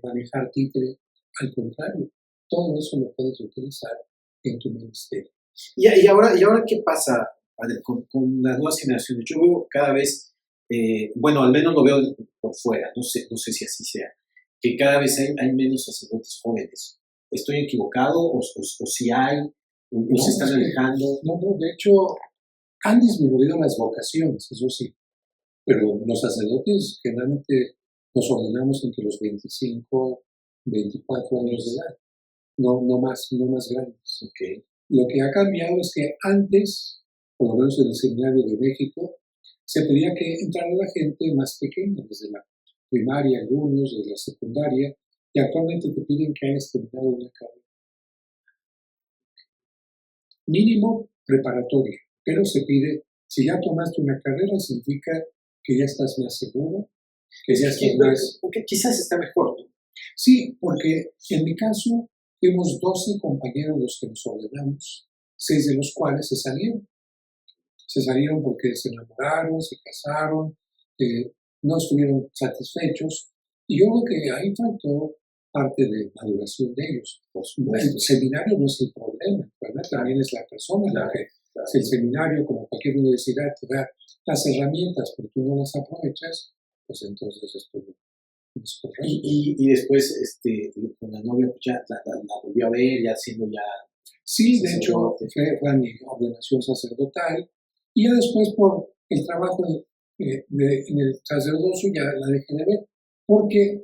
manejar títere, al contrario, todo eso lo puedes utilizar en tu ministerio. ¿Y ahora qué pasa, padre, con las nuevas generaciones? Yo veo cada vez, bueno, al menos lo veo por fuera, no sé si así sea, que cada vez hay menos sacerdotes jóvenes. ¿Estoy equivocado o si hay, o se están alejando? No, de hecho, han disminuido las vocaciones, eso sí, pero los sacerdotes generalmente nos ordenamos entre los 25, 24 años de edad, no más grandes. Okay. Lo que ha cambiado es que antes, por lo menos en el Seminario de México, se pedía que entrara la gente más pequeña, desde la primaria, algunos, desde la secundaria, y actualmente te piden que hayas terminado una carrera. Mínimo preparatoria, pero se pide, si ya tomaste una carrera, significa que ya estás más seguro, que ya estás más... Porque quizás está mejor, ¿no? Sí, porque en mi caso fuimos 12 compañeros los que nos ordenamos, 6 de los cuales se salieron. Se salieron porque se enamoraron, se casaron, no estuvieron satisfechos, y yo creo que ahí faltó parte de maduración de ellos. El seminario no es el problema también es la persona. Si el seminario, como cualquier universidad, te da las herramientas, pero tú no las aprovechas, pues entonces esto no es correcto. Y después, con la novia, pues ya la volvió a ver, ya siendo ya... Sí, de hecho, fue a mi ordenación sacerdotal, y ya después por el trabajo en el sacerdocio ya la dejé de ver, porque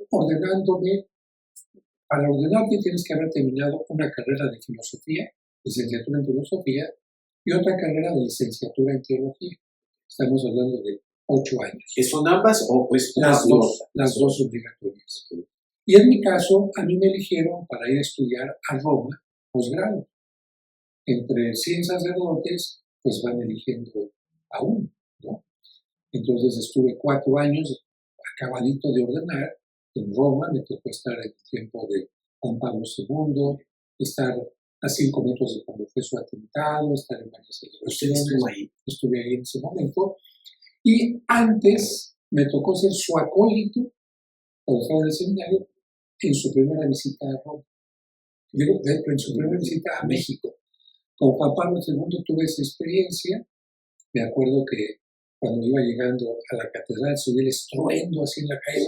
para ordenarte tienes que haber terminado una carrera de filosofía, licenciatura en filosofía, y otra carrera de licenciatura en teología. Estamos hablando de 8 años. ¿Son ambas o pues las dos obligatorias? Okay. Y en mi caso, a mí me eligieron para ir a estudiar a Roma posgrado. Entre 100 sacerdotes, pues van eligiendo a uno, ¿no? Entonces estuve 4 años acabadito de ordenar en Roma, me tocó estar en el tiempo de Juan Pablo II, estar a 5 metros de cuando fue su atentado, estar en varias celebraciones. Estuve ahí en ese momento. Y antes me tocó ser su acólito, cuando estaba en el seminario, en su primera visita a Roma. En su primera visita a México. Con Juan Pablo II tuve esa experiencia. Me acuerdo que cuando iba llegando a la catedral, subí el estruendo así en la calle.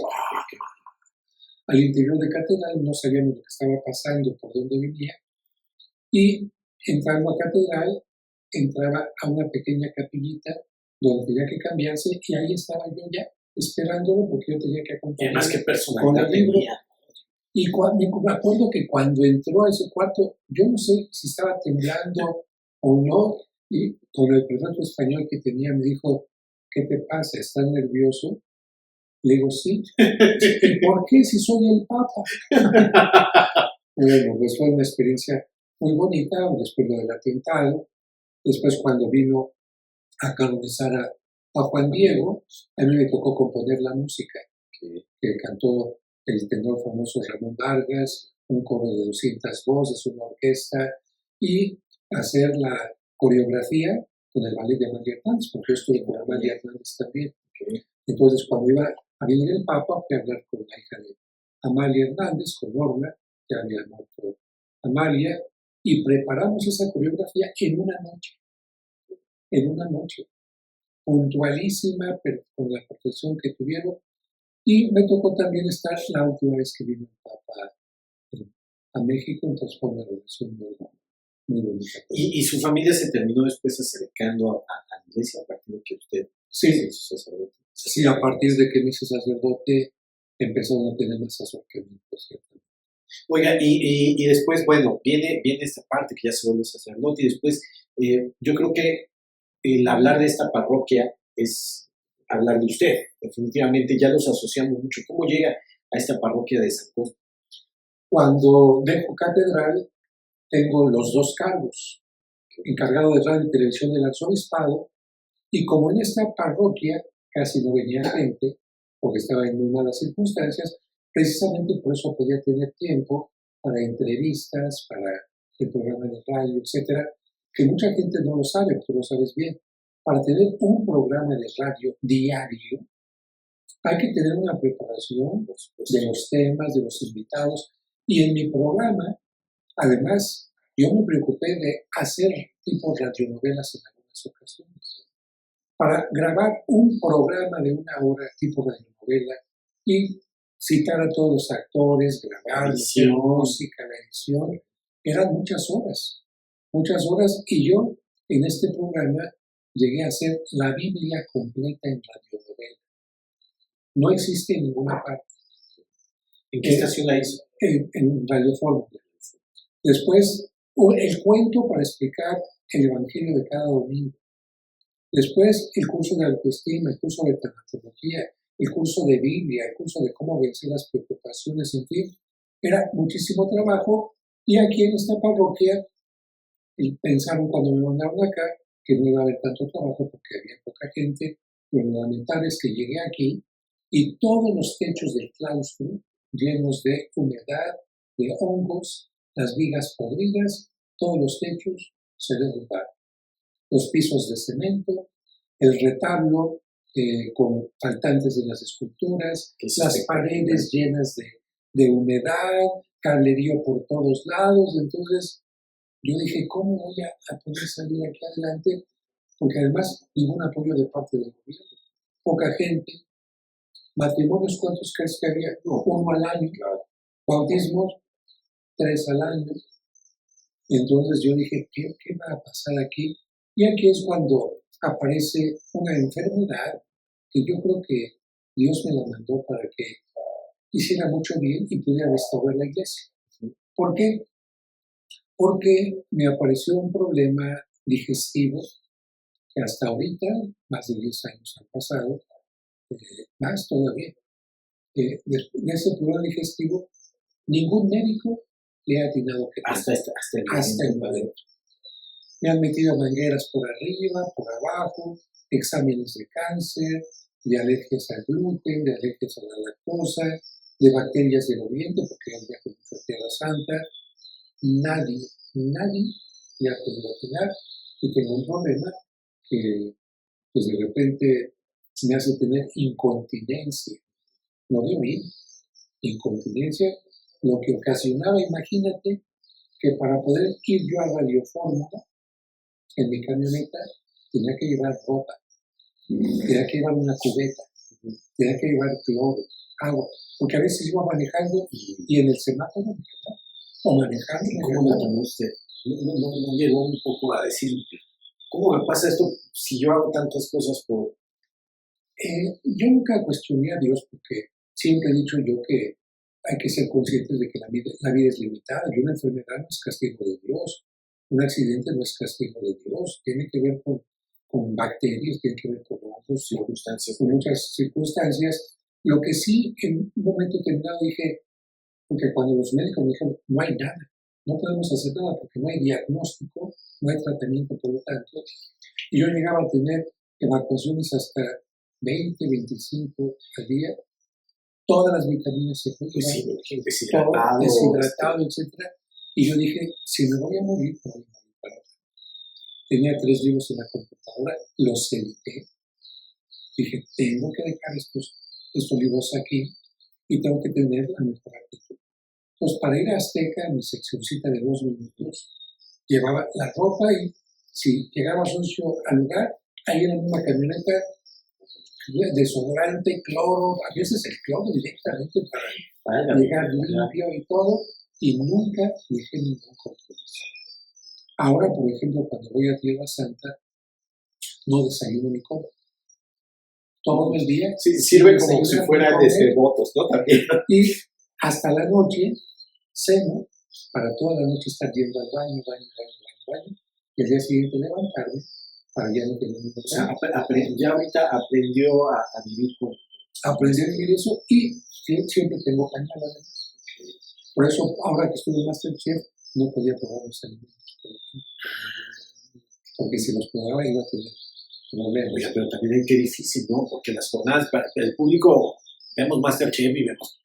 Al interior de catedral no sabíamos lo que estaba pasando, por dónde venía. Y entrando a catedral, entraba a una pequeña capillita donde tenía que cambiarse, y ahí estaba yo ya esperándolo porque yo tenía que acompañarlo. Más que personalidad tenía. Y me acuerdo que cuando entró a ese cuarto, yo no sé si estaba temblando o no, y con el perfecto español que tenía me dijo, ¿qué te pasa? ¿Estás nervioso? Le digo, sí. ¿Y por qué si soy el Papa? Bueno, pues fue una experiencia muy bonita, después lo del atentado, después cuando vino a canonizar a Juan Diego, a mí me tocó componer la música, que cantó el tenor famoso Ramón Vargas, un coro de 200 voces, una orquesta, y hacer la coreografía con el ballet de Amalia Hernández, porque yo estuve con Amalia Hernández también. Entonces, cuando iba a venir el Papa, fui a hablar con la hija de Amalia Hernández, con Norma, que había muerto Amalia, y preparamos esa coreografía en una noche, puntualísima, pero con la perfección que tuvieron. Y me tocó también estar la última vez que vino el Papa a México, entonces fue una relación muy bonita. ¿Y su familia se terminó después acercando a la iglesia a partir de que usted se hizo sacerdote? Sí, a partir de que me hice sacerdote empezaron a tener más acercamiento, ¿cierto? Oiga, y después, bueno, viene esta parte que ya se vuelve sacerdote, y después yo creo que el hablar de esta parroquia es hablar de usted. Definitivamente ya los asociamos mucho. ¿Cómo llega a esta parroquia de San Cosme? Cuando dejo catedral, tengo los 2 cargos, encargado de radio y televisión del arzobispado, y como en esta parroquia casi no venía gente, porque estaba en muy malas circunstancias, precisamente por eso podía tener tiempo para entrevistas, para el programa de radio, etcétera, que mucha gente no lo sabe, tú lo sabes bien. para tener un programa de radio diario, hay que tener una preparación de los temas, de los invitados. Y en mi programa, además, yo me preocupé de hacer tipo radionovelas en algunas ocasiones. Para grabar un programa de 1 hora tipo radionovela y citar a todos los actores, grabar, meter música, la edición, eran muchas horas. Y yo en este programa llegué a hacer la Biblia completa en radionovela. No existe en ninguna parte. ¿En qué estación la hizo? En Radio Fórmula. Después, el cuento para explicar el Evangelio de cada domingo. Después, el curso de autoestima, el curso de tanatología, el curso de Biblia, el curso de cómo vencer las preocupaciones, en fin. Era muchísimo trabajo. Y aquí en esta parroquia, pensaron cuando me mandaron acá que no iba a haber tanto trabajo porque había poca gente. Lo fundamental es que llegué aquí y todos los techos del claustro llenos de humedad, de hongos, las vigas podridas, todos los techos se derrumbaron. Los pisos de cemento, el retablo con faltantes de las esculturas, las paredes llenas de humedad, cablerío por todos lados. Entonces yo dije, ¿cómo voy a poder salir aquí adelante? Porque además ningún apoyo de parte del gobierno, poca gente. Matrimonios, ¿cuántos crees que había? No, 1 al año. Claro. Bautismos, 3 al año. Y entonces yo dije, ¿qué va a pasar aquí? Y aquí es cuando aparece una enfermedad que yo creo que Dios me la mandó para que hiciera mucho bien y pudiera restaurar la iglesia. ¿Por qué? Porque me apareció un problema digestivo que hasta ahorita, más de 10 años han pasado, más todavía. De ese problema digestivo, ningún médico le ha atinado que hasta el momento. Me han metido mangueras por arriba, por abajo, exámenes de cáncer, de alergias al gluten, de alergias a la lactosa, de bacterias del oriente, porque ya con Tierra Santa. Nadie le ha podido atinar y tengo un problema que pues de repente me hace tener incontinencia, no de oír, incontinencia, lo que ocasionaba, imagínate, que para poder ir yo a Radio Fórmula, en mi camioneta, tenía que llevar ropa, tenía que llevar una cubeta, tenía que llevar cloro, agua, porque a veces iba manejando y en el semáforo o manejando. ¿Cómo lo tomó usted? No llegó un poco a decir, ¿cómo me pasa esto si yo hago tantas cosas por...? Yo nunca cuestioné a Dios porque siempre he dicho yo que hay que ser conscientes de que la vida es limitada y una enfermedad no es castigo de Dios, un accidente no es castigo de Dios, tiene que ver con bacterias, tiene que ver con otras circunstancias, con muchas circunstancias. Lo que sí, en un momento determinado dije, porque cuando los médicos me dijeron, no hay nada, no podemos hacer nada porque no hay diagnóstico, no hay tratamiento, por lo tanto, y yo llegaba a tener evacuaciones hasta 20, 25 al día, todas las vitaminas se fueron, deshidratado, etc. Y yo dije, si me voy a morir, me voy a morir para otra. Tenía 3 libros en la computadora, los edité. Dije, tengo que dejar estos libros aquí y tengo que tener la mejor actitud. Entonces, para ir a Azteca, en mi seccioncita de 2 minutos, llevaba la ropa y si llegaba sucio al lugar, ahí en una camioneta, desodorante, cloro, a veces el cloro directamente para llegar limpio y todo, y nunca dejé ningún compromiso. Ahora, por ejemplo, cuando voy a Tierra Santa, no desayuno ni como. Todo el día. Sí, sirve como si fuera de votos, ¿no? También. Y hasta la noche, ceno, para toda la noche estar yendo al baño, y al día siguiente levantarme para ya no tener ningún problema. O sea, ya ahorita aprendió a vivir con... Aprendí a vivir eso y siempre tengo pañal además. Por eso, ahora que estuve en Masterchef, no podía probar los alimentos. Porque si los probaba iba a tener problemas. Oye, pero también qué difícil, ¿no? Porque las jornadas, para el público, vemos Masterchef y vemos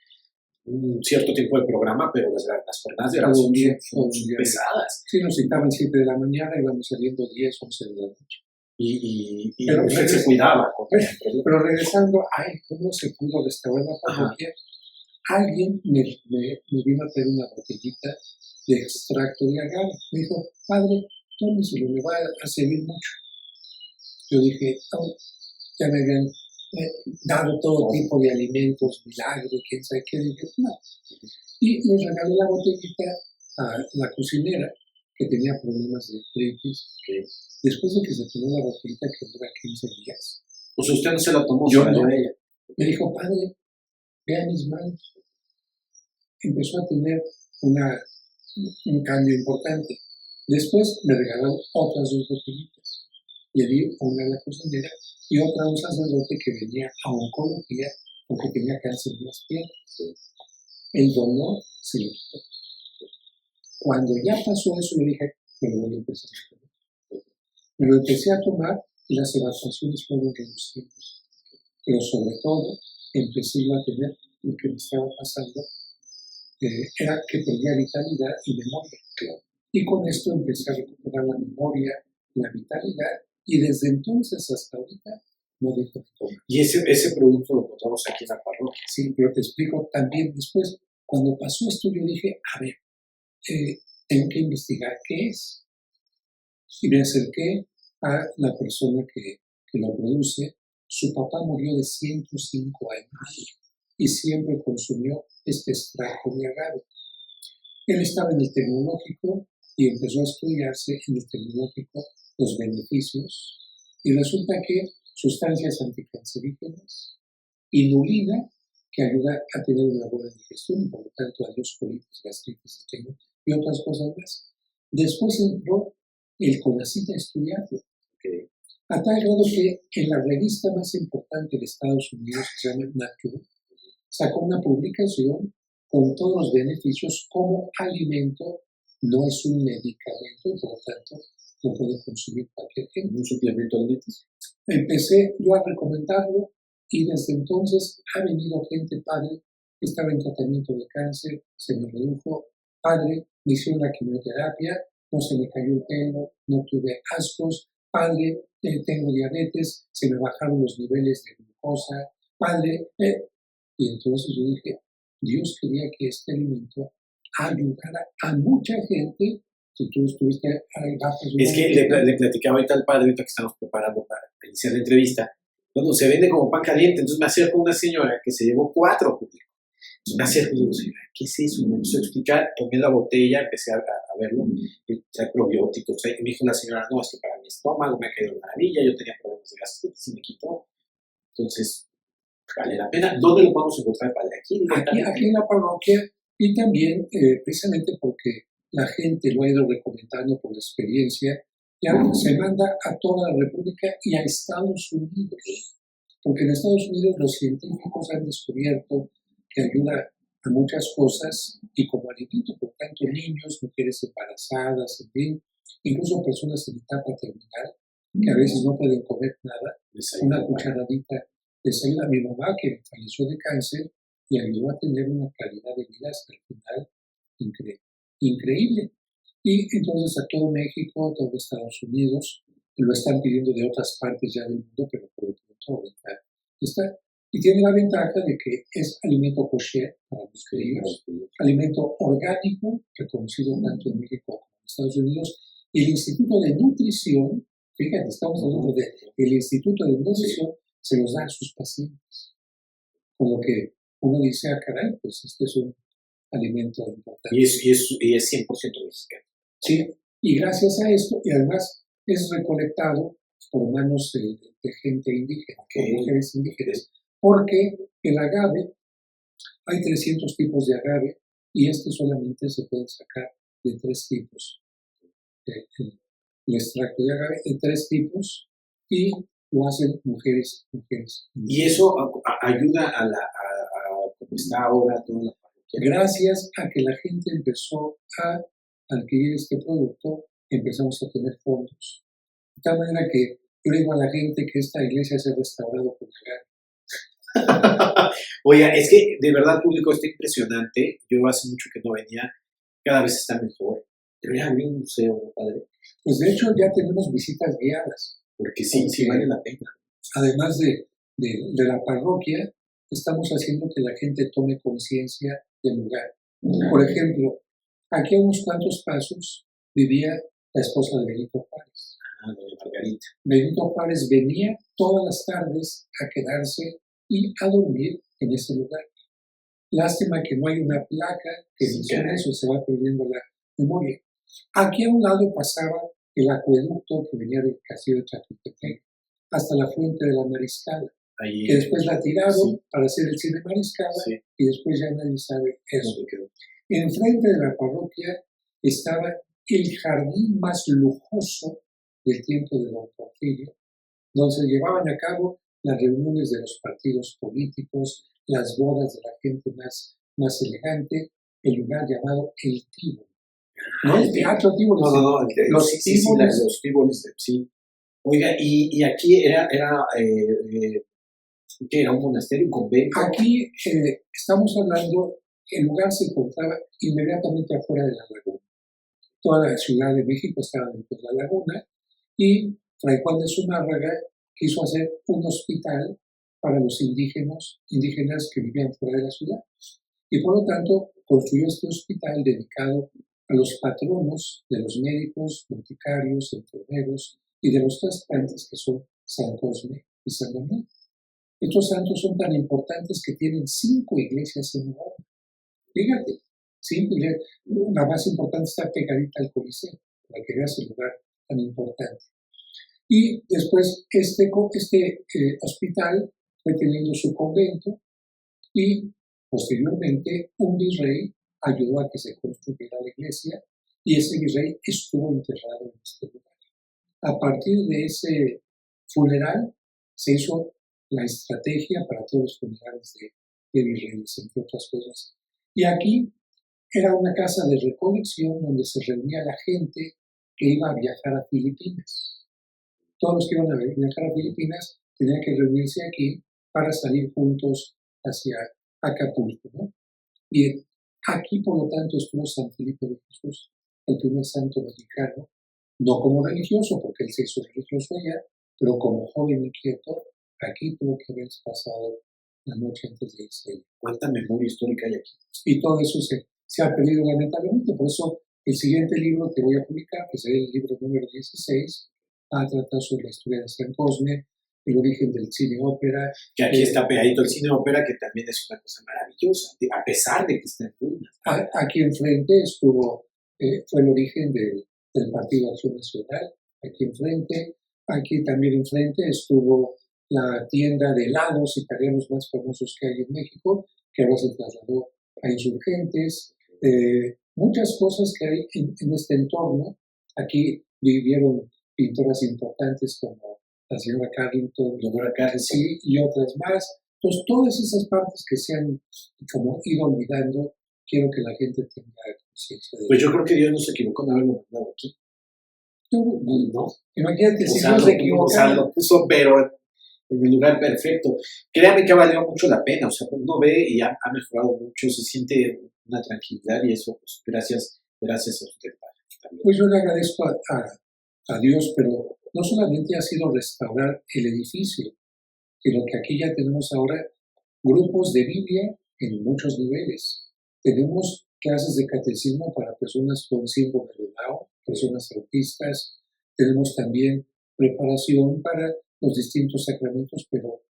un cierto tiempo de programa, pero las jornadas de oración son pesadas. Sí, nos citaban 7 de la mañana y íbamos saliendo 10, 11 de la noche. Y Pero usted se cuidaba. Pero regresando, ¿cómo se pudo restaurar la parroquia? Alguien me vino a traer una botellita de extracto de agave. Me dijo, padre, tómeselo, le va a servir mucho. Yo dije, ya me habían dado todo tipo de alimentos, milagros, quién sabe qué. Dije, no. Y le regalé la botellita a la cocinera, que tenía problemas de artritis. Después de que se tomó la botellita, que dura 15 días. O sea, usted no se la tomó, yo se la dio no. a ella. Me dijo, padre, vea mis manos. Empezó a tener un cambio importante. Después me regaló otras 2 botellitas. Le di una a la cocinera y otra a un sacerdote que venía a oncología porque tenía cáncer de las piernas. El dolor se le quitó. Cuando ya pasó eso, yo dije, me lo voy a empezar a tomar. Me lo empecé a tomar y las evacuaciones fueron reduciendo. Pero sobre todo, empecé yo a tener lo que me estaba pasando, era que perdía vitalidad y memoria. Y con esto empecé a recuperar la memoria, la vitalidad, y desde entonces hasta ahorita no dejo de tomar. Y ese producto lo encontramos aquí en la parroquia. Sí, pero te explico también después. Cuando pasó esto, yo dije, a ver, tengo que investigar qué es. Y me acerqué a la persona que lo produce. Su papá murió de 105 años y siempre consumió este extracto de agave. Él estaba en el tecnológico y empezó a estudiarse en el tecnológico los beneficios, y resulta que sustancias anticancerígenas, inulina, que ayuda a tener una buena digestión y por lo tanto adiós colitis, gastritis, y otras cosas más. Después entró el CONACYT a estudiarlo, a tal grado que en la revista más importante de Estados Unidos, que se llama Nature, sacó una publicación con todos los beneficios como alimento. No es un medicamento, por lo tanto, lo puede consumir cualquier gente. ¿Un suplemento alimenticio? Empecé yo a recomendarlo y desde entonces ha venido gente, padre, estaba en tratamiento de cáncer, se me redujo, padre, me hicieron la quimioterapia, no se me cayó el pelo, no tuve ascos, padre, tengo diabetes, se me bajaron los niveles de glucosa, padre, y entonces yo dije, Dios quería que este alimento ayudara a mucha gente. Si tú estuviste ahí, es que le platicaba ahorita al padre, ahorita que estamos preparando para iniciar la entrevista, cuando se vende como pan caliente, entonces me acerco a una señora que se llevó 4 públicos. Entonces me acerco y digo, señora, ¿qué es eso? Me empezó a explicar, tomé la botella, empecé a verlo, y trae probióticos, y me dijo la señora, no, es que para mi estómago me ha caído una maravilla, yo tenía problemas de gastritis y me quitó. Entonces, vale la pena. ¿Dónde lo podemos encontrar, padre? Aquí en la parroquia, y también precisamente porque la gente lo ha ido recomendando por la experiencia, ya se manda a toda la República y a Estados Unidos, porque en Estados Unidos los científicos han descubierto que ayuda a muchas cosas y como alimento, por tanto, niños, mujeres embarazadas, en fin, incluso personas en etapa terminal, que a veces no pueden comer nada, una cucharadita les ayuda. A mi mamá, que falleció de cáncer, y ayudó a tener una calidad de vida hasta el final increíble. Y entonces a todo México, a todo Estados Unidos, lo están pidiendo de otras partes ya del mundo, pero por lo pronto ahorita está. Y tiene la ventaja de que es alimento kosher para los judíos, alimento orgánico, reconocido tanto en México como en Estados Unidos. Y el Instituto de Nutrición, fíjate, estamos hablando del Instituto de Nutrición, se los da a sus pacientes. Con lo que uno dice, caray, pues este es un alimento importante. Y es 100% mexicano. Sí, y gracias a esto, y además es recolectado por manos de gente indígena, por mujeres indígenas, porque el agave, hay 300 tipos de agave, y solamente se puede sacar de 3 tipos. El extracto de agave de 3 tipos, y lo hacen mujeres. Y eso ayuda a como está ahora toda la parroquia. Gracias a que la gente empezó a adquirir este producto, empezamos a tener fondos. De tal manera que yo le digo a la gente que esta iglesia se ha restaurado por agave. Oiga, es que de verdad, público, está impresionante. Yo hace mucho que no venía, cada vez está mejor. Debería haber un museo, padre. Pues de hecho ya tenemos visitas guiadas. porque sí vale la pena. Además de la parroquia, estamos haciendo que la gente tome conciencia del lugar. Por ejemplo, aquí a unos cuantos pasos vivía la esposa de Benito Juárez. Doña Margarita. Benito Juárez venía todas las tardes a quedarse y a dormir en ese lugar. Lástima que no hay una placa que mencione eso, se va perdiendo la memoria. Aquí a un lado pasaba el acueducto que venía del castillo de Chapultepec hasta la fuente de la Mariscala, que después la tiraron para hacer el cine Mariscala y después ya nadie sabe eso. Enfrente de la parroquia estaba el jardín más lujoso del tiempo de Don Porfirio, donde se llevaban a cabo las reuniones de los partidos políticos, las bodas de la gente más elegante, el lugar llamado El Tívoli. No el Teatro Tívoli, los Tívolis, sí. Oiga, y aquí era ¿qué era? ¿Un monasterio, un convento? Aquí estamos hablando, el lugar se encontraba inmediatamente afuera de la laguna. Toda la Ciudad de México estaba dentro de la laguna y Fray Juan de Zumárraga quiso hacer un hospital para los indígenas que vivían fuera de la ciudad. Y por lo tanto construyó este hospital dedicado a los patronos de los médicos, boticarios, enfermeros y de los trasplantes, que son San Cosme y San Damián. Estos santos son tan importantes que tienen 5 iglesias en Roma. Fíjate, 5 iglesias. La más importante está pegadita al Coliseo, para que veas el lugar tan importante. Y después este hospital fue teniendo su convento y posteriormente un virrey ayudó a que se construyera la iglesia y ese virrey estuvo enterrado en este lugar. A partir de ese funeral se hizo la estrategia para todos los funerales de virreyes, entre otras cosas. Y aquí era una casa de recolección donde se reunía la gente que iba a viajar a Filipinas. Todos los que iban a viajar a Filipinas tenían que reunirse aquí para salir juntos hacia Acapulco, ¿no? Y aquí, por lo tanto, estuvo San Felipe de Jesús, el primer santo mexicano, no como religioso, porque él se hizo religioso allá, pero como joven inquieto, aquí tuvo que haber pasado la noche antes de irse. ¿Cuánta memoria histórica hay aquí? Y todo eso se ha perdido lamentablemente, por eso el siguiente libro que voy a publicar, que será el libro número 16, va a tratar sobre la historia de San Cosme, el origen del cine ópera. Que aquí está pegadito el cine ópera, que también es una cosa maravillosa, a pesar de que está en ruinas. Aquí enfrente fue el origen del Partido Acción Nacional, aquí enfrente. Aquí también enfrente estuvo la tienda de helados italianos más famosos que hay en México, que ahora se trasladó a Insurgentes. Muchas cosas que hay en este entorno. Aquí vivieron pintoras importantes como la señora Carrington, Leonora Carrington y otras más. Entonces, todas esas partes que se han como ido olvidando, quiero que la gente tenga conciencia de eso. Pues yo creo que Dios no se equivocó en haberlo mandado aquí. No. Imagínate si no se equivocó. Lo puso, pero en el lugar perfecto. Créame que ha valido mucho la pena. O sea, uno ve y ha mejorado mucho, se siente una tranquilidad y eso, pues gracias a usted, padre. También. Pues yo le agradezco a Dios, pero no solamente ha sido restaurar el edificio, sino que aquí ya tenemos ahora grupos de Biblia en muchos niveles. Tenemos clases de catecismo para personas con síndrome de Down, personas autistas. Tenemos también preparación para los distintos sacramentos, pero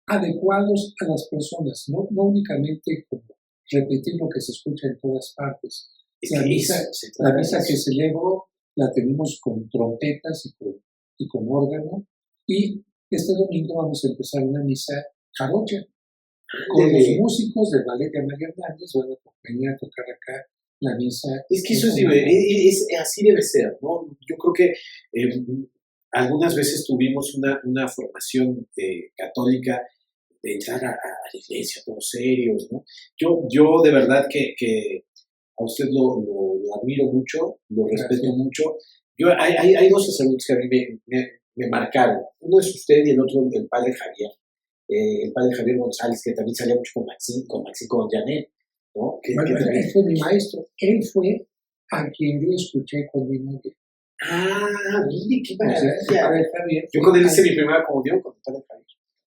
adecuados a las personas, no únicamente como repetir lo que se escucha en todas partes. La misa que celebro la tenemos con trompetas y con órgano, y este domingo vamos a empezar una misa jarocha con los músicos del ballet de Amalia Hernández. Van a venir a tocar acá la misa. Es que eso es así debe ser, ¿no? Yo creo que algunas veces tuvimos una formación católica de entrar a la iglesia, todos serios, ¿no? Yo de verdad que a usted lo admiro mucho, lo respeto mucho. Hay dos sacerdotes que a mí me marcaron. Uno es usted y el otro el padre Javier. El padre Javier González, que también salía mucho con Janet, ¿no? Él fue mi maestro. Él fue a quien yo escuché con mi novia. Ah, mire, qué O sea, el maravilla. padre Javier. Yo con él hice mi primera comunión con el padre Javier.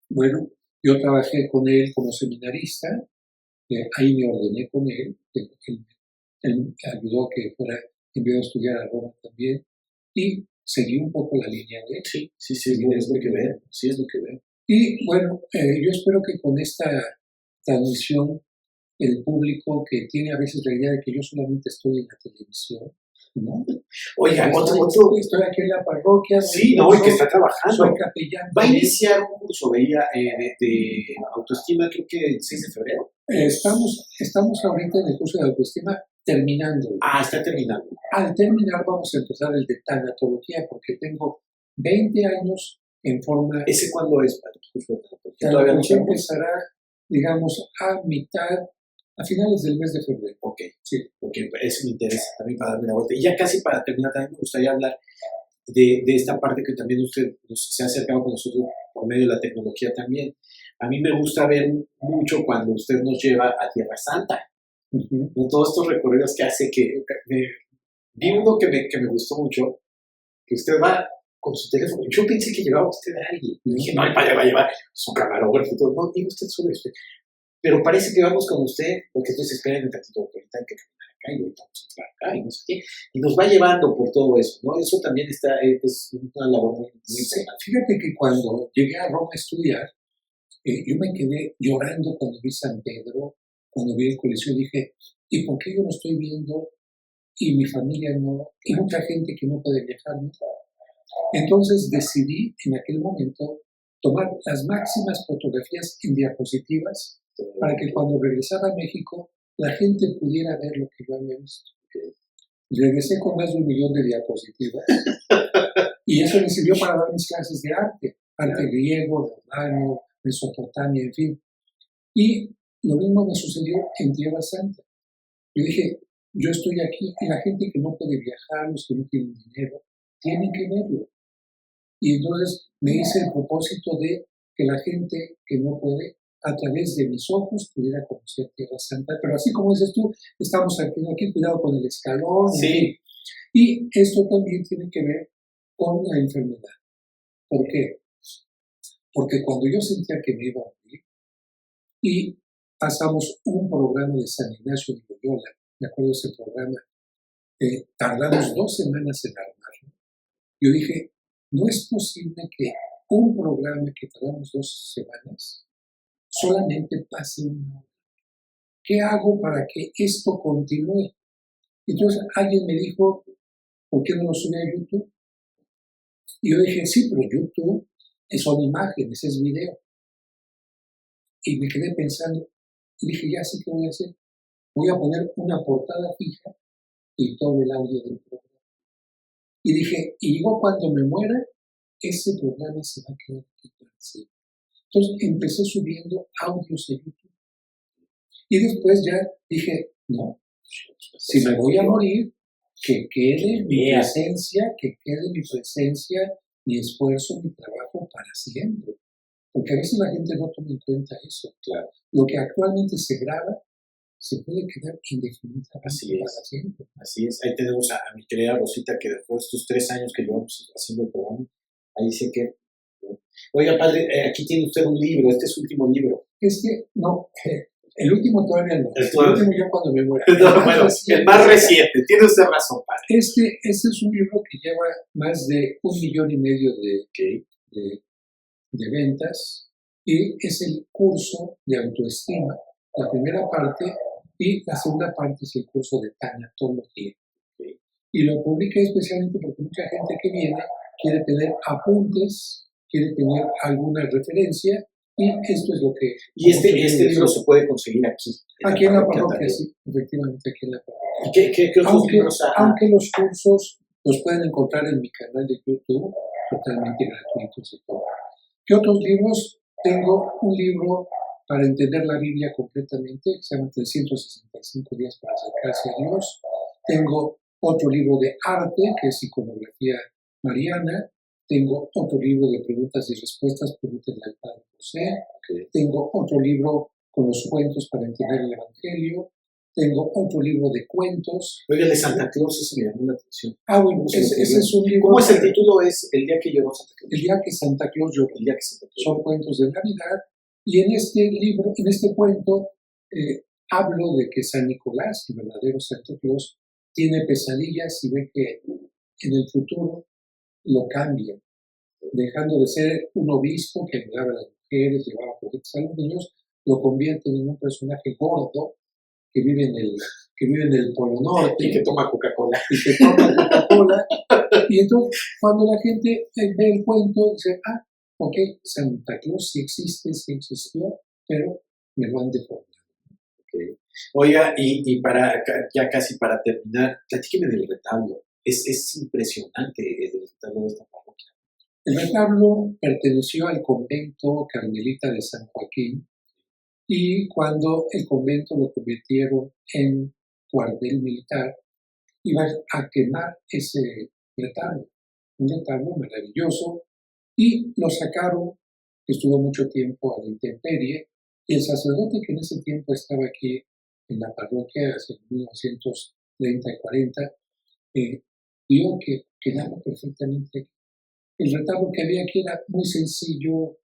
Bueno, yo trabajé con él como seminarista, ahí me ordené con él, él me ayudó a que fuera enviado a estudiar a Roma también, y seguí un poco la línea de él. Sí, es lo que veo. Sí, es lo que veo. Y bueno, yo espero que con esta transmisión el público que tiene a veces la idea de que yo solamente estoy en la televisión, ¿no? Oiga, estoy aquí en la parroquia. Sí, no, y que está trabajando. Soy capellán. Va a iniciar un curso, veía, de autoestima, creo que el 6 de febrero. Estamos ahorita en el curso de autoestima terminando. Ah, está terminando. Al terminar vamos a empezar el de tanatología porque tengo 20 años en forma... ¿Ese cuándo es para el curso de tanatología? Todavía no empezará, digamos, a finales del mes de febrero. Ok, sí, porque eso me interesa también para darme la vuelta. Y ya casi para terminar, también me gustaría hablar de esta parte que también usted se ha acercado con nosotros por medio de la tecnología también. A mí me gusta ver mucho cuando usted nos lleva a Tierra Santa. Con todos estos recorridos que hace, vi uno que me gustó mucho, que usted va con su teléfono. Yo pensé que llevaba usted a alguien. Y dije, no, el padre va a llevar su camarógrafo y todo. No, digo usted solo usted. Pero parece que vamos con usted, porque entonces esperen un ratito, ahorita hay que caminar acá y ahorita vamos a entrar acá y no sé qué. Y nos va llevando por todo eso, ¿no? Eso también es una labor muy importante. Fíjate que cuando llegué a Roma a estudiar, yo me quedé llorando cuando vi San Pedro, cuando vi el Coliseo, dije, ¿y por qué yo lo estoy viendo y mi familia no? Y mucha gente que no puede viajar, ¿no? Entonces decidí en aquel momento tomar las máximas fotografías en diapositivas para que cuando regresara a México la gente pudiera ver lo que yo había visto. Regresé con más de 1 millón de diapositivas y eso me sirvió para dar mis clases de arte griego, romano, Mesopotamia, en fin. Y lo mismo me sucedió en Tierra Santa. Yo dije, yo estoy aquí y la gente que no puede viajar, los que no tienen dinero, tienen que verlo. Y entonces me hice el propósito de que la gente que no puede, a través de mis ojos, pudiera conocer Tierra Santa. Pero así como dices tú, estamos aquí cuidado con el escalón. Sí. Y esto también tiene que ver con la enfermedad. ¿Por qué? Porque cuando yo sentía que me iba a morir, y pasamos un programa de San Ignacio de Loyola, me acuerdo de ese programa, tardamos 2 semanas en armarlo. Yo dije, no es posible que un programa que tardamos 2 semanas solamente pase 1 hora. ¿Qué hago para que esto continúe? Entonces alguien me dijo, ¿por qué no lo sube a YouTube? Y yo dije, sí, pero YouTube son imágenes, es video. Y me quedé pensando, y dije, ya sé qué voy a hacer. Voy a poner una portada fija y todo el audio del programa. Y dije, y yo cuando me muera, ese programa se va a quedar aquí para siempre. Entonces empecé subiendo audios de YouTube. Y después ya dije, no, si me voy a morir, que quede mi presencia, mi esfuerzo, mi trabajo para siempre. Porque a veces la gente no toma en cuenta eso. Claro. Lo que actualmente se graba se puede quedar indefinidamente para siempre. Así es. Ahí tenemos a mi querida Rosita, que después de estos 3 años que llevamos haciendo el programa, ahí dice que... Oiga, padre, aquí tiene usted un libro, este es su último libro. No, el último todavía no. El último ya cuando me muera. El más reciente, tiene usted razón, padre. Este es un libro que lleva más de 1,5 millones de ventas y es el curso de autoestima, la primera parte, y la segunda parte es el curso de tanatología. Y lo publiqué especialmente porque mucha gente que viene quiere tener apuntes, quiere tener alguna referencia, y esto es lo que... Y este libro se puede conseguir aquí. Aquí en la parroquia, sí, efectivamente aquí en la parroquia. ¿Y qué otros libros hay? Aunque los cursos los pueden encontrar en mi canal de YouTube, totalmente gratuitos y todo. ¿Qué otros libros? Tengo un libro para entender la Biblia completamente, que se llama 365 días para acercarse a Dios. Tengo otro libro de arte, que es iconografía mariana. Tengo otro libro de preguntas y respuestas, pregúntenle al Padre José. Tengo otro libro con los cuentos para entender el Evangelio. Tengo otro libro de cuentos. Oiga, de Santa Claus, ese me llamó la atención. Bueno, ese es un libro. ¿Cómo es el título? Es El día que lloró Santa Claus. El día que Santa Claus lloró. El día que Santa Claus. Son cuentos de Navidad. Y en este libro, en este cuento, hablo de que San Nicolás, el verdadero Santa Claus, tiene pesadillas y ve que en el futuro lo cambia, dejando de ser un obispo que ayudaba a las mujeres, llevaba juguetes a los niños, lo convierte en un personaje gordo que vive en el Polo Norte. Y que toma Coca-Cola. Y entonces, cuando la gente ve el cuento, dice, ok, Santa Claus sí existe, sí existió, pero me lo han deformado. Okay. Oiga, y ya casi para terminar, platíqueme del retablo. Es impresionante el retablo de esta parroquia. El retablo perteneció al convento carmelita de San Joaquín, y cuando el convento lo convirtieron en cuartel militar, iban a quemar ese retablo, un retablo maravilloso, y lo sacaron, estuvo mucho tiempo a la intemperie, y el sacerdote que en ese tiempo estaba aquí en la parroquia, hacia 1930 y 40, vio que quedaba perfectamente. El retablo que había aquí era muy sencillo,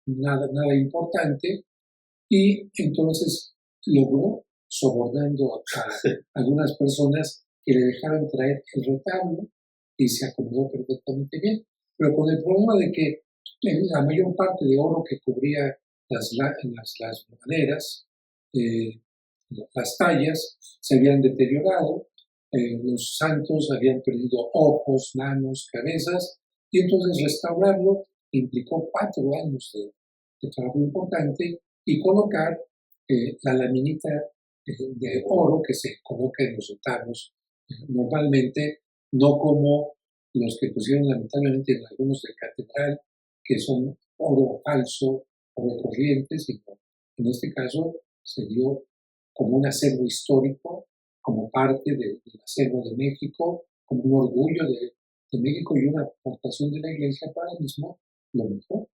nada importante, y entonces logró, sobornando a algunas personas, que le dejaran traer el retablo y se acomodó perfectamente bien. Pero con el problema de que la mayor parte de oro que cubría las maderas, las tallas, se habían deteriorado, los santos habían perdido ojos, manos, cabezas, y entonces restaurarlo implicó 4 años de trabajo importante, y colocar la laminita de oro que se coloca en los retablos normalmente, no como los que pusieron lamentablemente en algunos de catedral, que son oro falso, oro corriente, sino en este caso se dio como un acervo histórico, como parte del acervo de México, como un orgullo de México y una aportación de la Iglesia para el mismo lo mejor.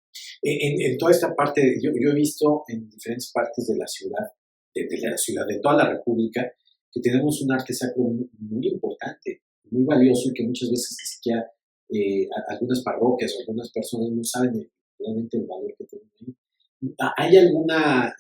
En toda esta parte, yo he visto en diferentes partes de la ciudad, de toda la República, que tenemos un arte sacro muy importante, muy valioso, y que muchas veces ni siquiera algunas parroquias o algunas personas no saben realmente el valor que tienen ahí. ¿Hay alguna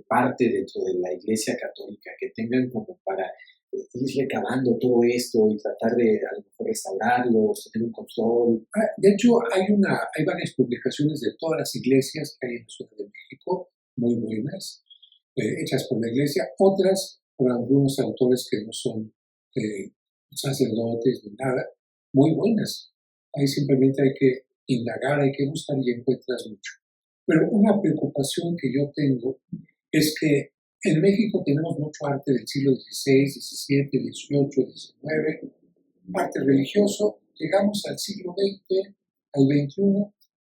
parte dentro de la Iglesia Católica que tengan como para ir recabando todo esto y tratar de a lo mejor restaurarlos, tener un control? De hecho, hay varias publicaciones de todas las iglesias que hay en la Ciudad de México, muy buenas, hechas por la Iglesia, otras por algunos autores que no son sacerdotes ni nada, muy buenas. Ahí simplemente hay que indagar, hay que buscar y encuentras mucho. Pero una preocupación que yo tengo es que en México tenemos mucho arte del siglo XVI, XVII, XVIII, XIX, arte religioso. Llegamos al siglo XX, al XXI,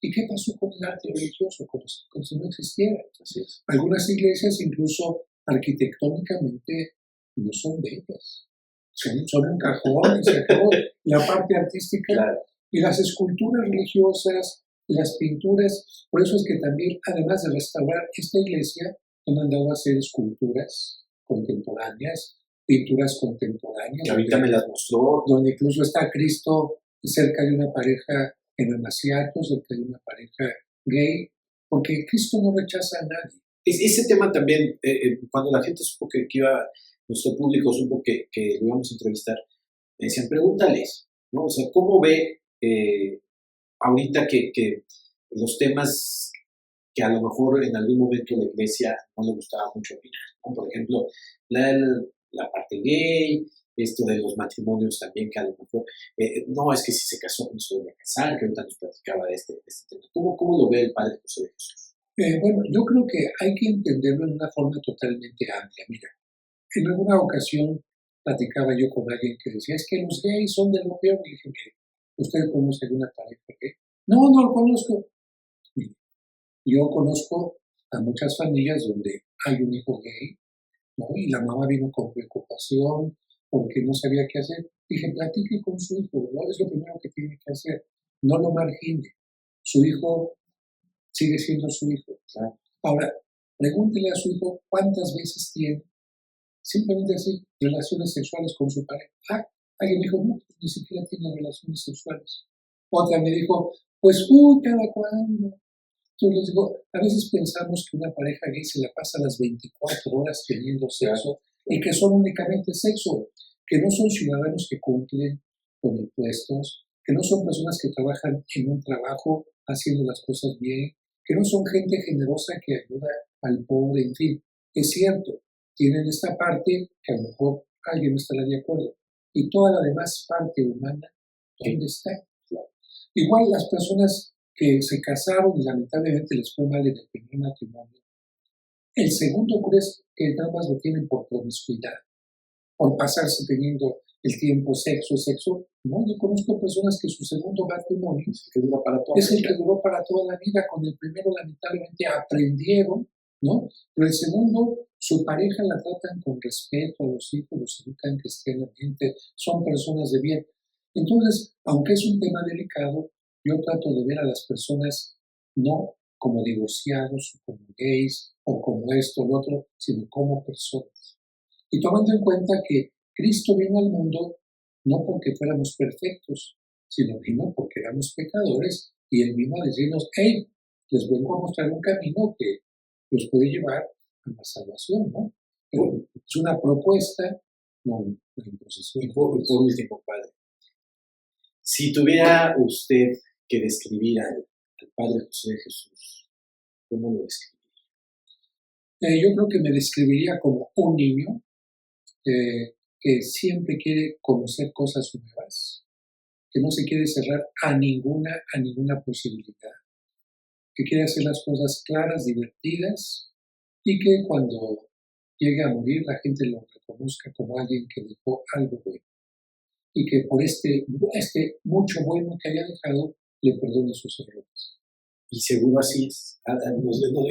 ¿y qué pasó con el arte religioso? Como si no existiera. Así es. Algunas iglesias, incluso arquitectónicamente, no son bellas. Son un cajón, se acabó la parte artística. Claro. Y las esculturas religiosas, y las pinturas, por eso es que también, además de restaurar esta iglesia, han mandado a hacer esculturas contemporáneas, pinturas contemporáneas. Que ahorita me las mostró. Donde incluso está Cristo cerca de una pareja en amaciato, cerca de una pareja gay, porque Cristo no rechaza a nadie. Ese tema también, cuando la gente supo que iba, nuestro público supo que lo íbamos a entrevistar, me decían, pregúntales, ¿no? O sea, ¿cómo ve ahorita que los temas que a lo mejor en algún momento la Iglesia no le gustaba mucho opinar, ¿no? Por ejemplo, la parte gay, esto de los matrimonios también, que a lo mejor, no, es que si se casó no se debe casar, que ahorita nos platicaba de este tema. ¿Cómo lo ve el Padre José de Jesús? Bueno, yo creo que hay que entenderlo en una forma totalmente amplia. Mira, en alguna ocasión platicaba yo con alguien que decía, es que los gays son de lo peor. Y dije, ¿usted conoce alguna pareja gay? No lo conozco. Mira, yo conozco a muchas familias donde hay un hijo gay, ¿no? Y la mamá vino con preocupación porque no sabía qué hacer. Dije, platique con su hijo, ¿no? Es lo primero que tiene que hacer. No lo margine. Su hijo sigue siendo su hijo. ¿Sabes? Ahora, pregúntele a su hijo cuántas veces tiene simplemente así, relaciones sexuales con su pareja. Alguien me dijo, no, pues ni siquiera tiene relaciones sexuales. Otra me dijo, pues cada cuándo. Yo les digo, a veces pensamos que una pareja gay se la pasa las 24 horas teniendo sexo y que son únicamente sexo, que no son ciudadanos que cumplen con impuestos, que no son personas que trabajan en un trabajo haciendo las cosas bien, que no son gente generosa que ayuda al pobre, en fin. Es cierto, tienen esta parte que a lo mejor alguien no estará de acuerdo. Y toda la demás parte humana, ¿dónde está? Igual las personas que se casaron y lamentablemente les fue mal en el primer matrimonio, el segundo crees que nada más lo tienen por promiscuidad, por pasarse teniendo el tiempo sexo. No, yo conozco personas que su segundo matrimonio es el que duró para toda la vida. Con el primero lamentablemente aprendieron, ¿no? Pero el segundo, su pareja la tratan con respeto, a los hijos los educan cristianamente, son personas de bien. Entonces, aunque es un tema delicado, yo trato de ver a las personas no como divorciados, o como gays, o como esto o lo otro, sino como personas. Y tomando en cuenta que Cristo vino al mundo no porque fuéramos perfectos, sino vino porque éramos pecadores, y Él vino a decirnos, hey, les vengo a mostrar un camino que los puede llevar a la salvación, ¿no? Pero es una propuesta, no una imposición. Y por último, Padre, si tuviera usted que describir al Padre José de Jesús, ¿cómo lo describiría? Yo creo que me describiría como un niño que siempre quiere conocer cosas nuevas, que no se quiere cerrar a ninguna posibilidad, que quiere hacer las cosas claras, divertidas, y que cuando llegue a morir la gente lo reconozca como alguien que dejó algo bueno, y que por este mucho bueno que haya dejado, le perdone sus errores. Y seguro así es. Y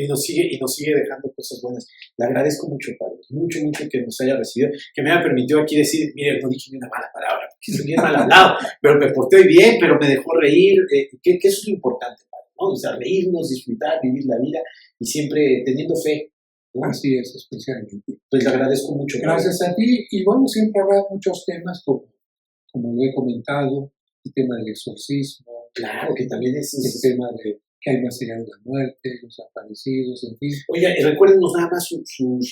nos sigue dejando cosas buenas. Le agradezco mucho, Padre, mucho que nos haya recibido, que me haya permitido aquí decir, mire, no dije ni una mala palabra, porque soy bien mal hablado, pero me porté bien, pero me dejó reír, que eso es lo importante, Padre, ¿no? O sea, reírnos, disfrutar, vivir la vida y siempre teniendo fe, ¿no? Así es, especialmente. Pues le agradezco mucho. Gracias a ti, y bueno, siempre habrá muchos temas, como lo he comentado, el tema del exorcismo. Claro, que también es el tema de que hay más allá de la muerte, los aparecidos, en fin. Oiga, recuérdenos nada más su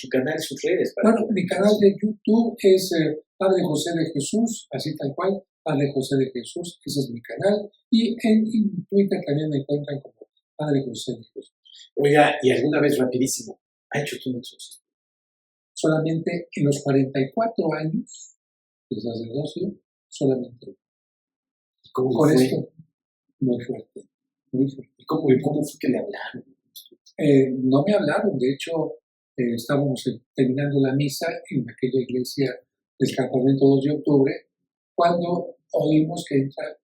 canal, sus redes. Bueno, mi canal de YouTube es Padre José de Jesús, así tal cual, Padre José de Jesús, ese es mi canal. Y en Twitter también me encuentran como Padre José de Jesús. Oiga, y alguna vez rapidísimo, ¿ha hecho tú un exorcismo? Solamente en los 44 años de sacerdocio, solamente. ¿Cómo con fue? Esto, muy fuerte. ¿Y cómo fue que le hablaron? No me hablaron, de hecho, estábamos terminando la misa en aquella iglesia del campamento 2 de octubre, cuando oímos que entra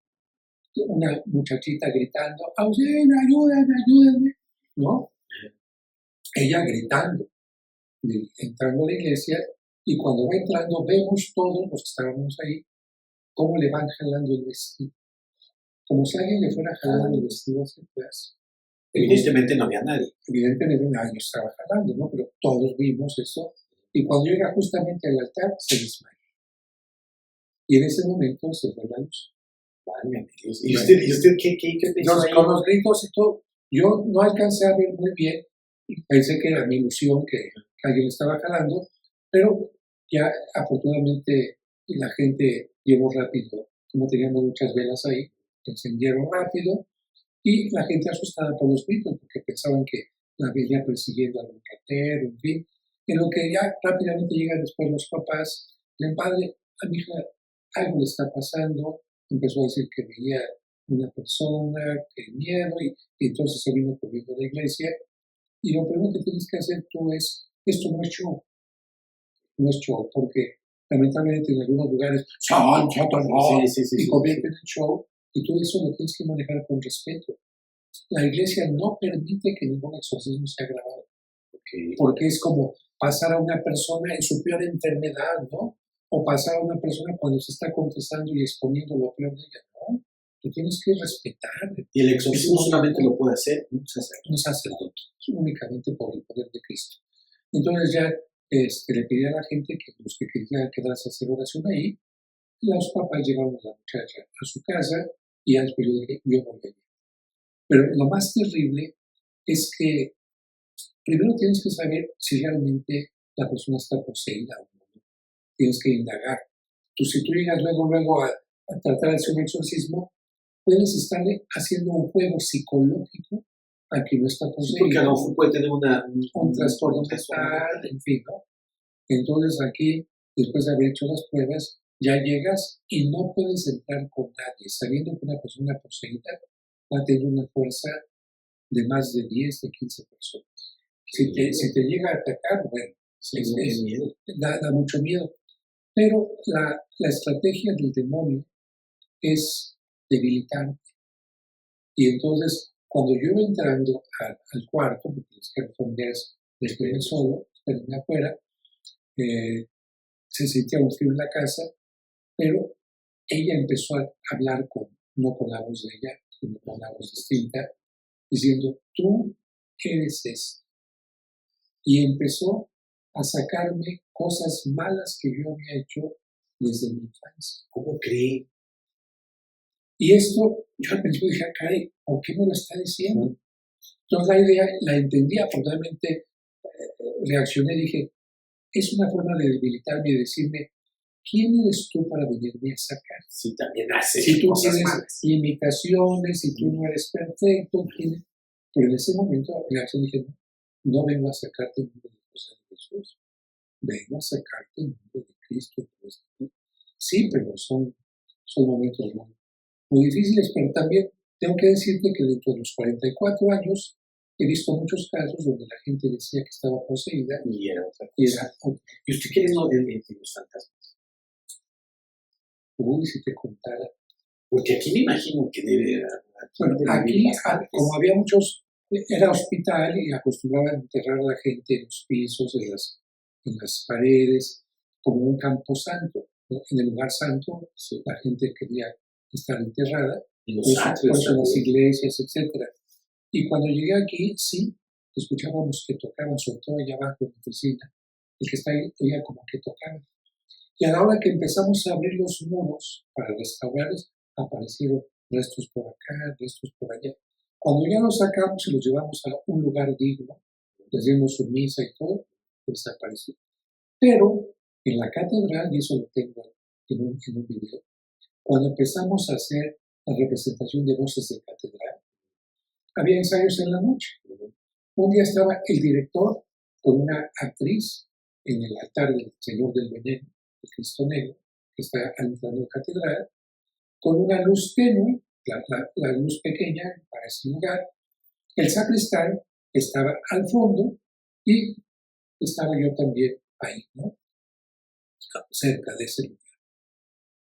una muchachita gritando, ¡auxilio, ayúdenme! ¿No? Ella gritando, entrando a la iglesia, y cuando va entrando vemos todos los que estábamos ahí, cómo le van jalando el vestido. Como si alguien le fuera jalando el vestido hacia atrás. Evidentemente no había nadie. Evidentemente nadie estaba jalando, ¿no? Pero todos vimos eso. Y cuando llega justamente al altar, se desmayó. Y en ese momento se fue la luz. Vale, ¿Y usted qué pensó ahí? Con los gritos y todo, yo no alcancé a ver muy bien. Pensé que era mi ilusión, que alguien estaba jalando, pero ya afortunadamente la gente llevó rápido, como teníamos muchas velas ahí, encendieron rápido, y la gente asustada por los gritos, porque pensaban que la venía persiguiendo a algún ratero, en fin. En lo que ya rápidamente llegan después los papás, el padre, a mi hija algo le está pasando, empezó a decir que veía una persona, que miedo, y entonces se vino corriendo a la iglesia. Y lo primero que tienes que hacer tú es, esto no es show, porque lamentablemente en algunos lugares son y convierten en show, y todo eso lo tienes que manejar con respeto. La iglesia no permite que ningún exorcismo sea grabado, porque es como pasar a una persona en su peor enfermedad, ¿no? O pasar a una persona cuando se está confesando y exponiendo lo peor de ella, ¿no? Tú tienes que respetar. Y el exorcismo solamente lo puede hacer un sacerdote. Un sacerdote, únicamente por el poder de Cristo. Entonces ya le pedí a la gente que los que querían quedarse a hacer oración ahí, los papás llevaron a la muchacha a su casa y después yo dije, yo voy allá. Pero lo más terrible es que primero tienes que saber si realmente la persona está poseída o no. Tienes que indagar. Si tú llegas luego a tratar de hacer un exorcismo, puedes estarle haciendo un juego psicológico a quien no está poseído. Porque a lo mejor puede tener un trastorno mental, en fin, ¿no? Entonces aquí, después de haber hecho las pruebas, ya llegas y no puedes entrar con nadie, sabiendo que una persona poseída va a tener una fuerza de más de 10, de 15 personas. Si te llega a atacar, bueno, da mucho miedo. Pero la estrategia del demonio es debilitante. Y entonces, cuando yo iba entrando al cuarto, porque los jefes familiares les quedé solo, espérenme afuera, se sentía un frío en la casa, pero ella empezó a hablar no con la voz de ella, sino con la voz distinta, diciendo, tú eres esto. Y empezó a sacarme cosas malas que yo había hecho desde mi infancia. ¿Cómo creí? Y esto, yo al principio dije, caray, ¿por qué me lo está diciendo? Entonces la idea la entendí, afortunadamente reaccioné, dije, es una forma de debilitarme y decirme, ¿quién eres tú para venirme a sacar? Si también haces si tú cosas tienes malas. limitaciones, si tú no eres perfecto, pero en ese momento reaccioné y dije, no vengo a sacarte en nombre de Dios de Jesús, vengo a sacarte en nombre de Cristo. Sí, pero son momentos muy difíciles, pero también tengo que decirte que dentro de los 44 años he visto muchos casos donde la gente decía que estaba poseída y era otra cosa. ¿Y usted cree en los fantasmas? Uy, si te contara. Porque aquí me imagino que debe haber. Bueno, aquí, como había muchos, era hospital y acostumbraban a enterrar a la gente en los pisos, en las paredes, como un campo santo. En el lugar santo, la gente quería estar enterrada, en los atrios, en las iglesias, etc. Y cuando llegué aquí, sí, escuchábamos que tocaban, sobre todo allá abajo en la oficina, el que está ahí oía como que tocaban. Y a la hora que empezamos a abrir los muros para restaurarlos, aparecieron restos por acá, restos por allá. Cuando ya los sacamos y los llevamos a un lugar digno, les dimos su misa y todo, desapareció. Pero en la catedral, y eso lo tengo en un video, cuando empezamos a hacer la representación de voces de catedral, había ensayos en la noche. Un día estaba el director con una actriz en el altar del Señor del Veneno, el Cristo Negro, que está entrando en la catedral, con una luz tenue, la luz pequeña para ese lugar. El sacristán estaba al fondo y estaba yo también ahí, ¿no? Cerca de ese lugar.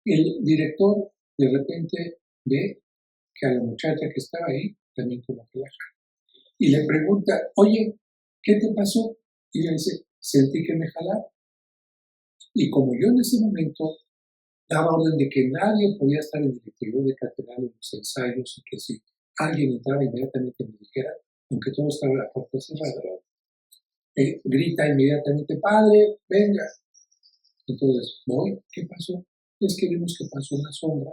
El director de repente ve que a la muchacha que estaba ahí también como que la jala. Y le pregunta, oye, ¿qué te pasó? Y ella dice, sentí que me jalaron. Y como yo en ese momento daba orden de que nadie podía estar en el interior de catedral en los ensayos y que si alguien entraba inmediatamente me dijera, aunque todo estaba la puerta cerrada, grita inmediatamente, padre, venga. Entonces, voy, ¿qué pasó? Es que vimos que pasó una sombra.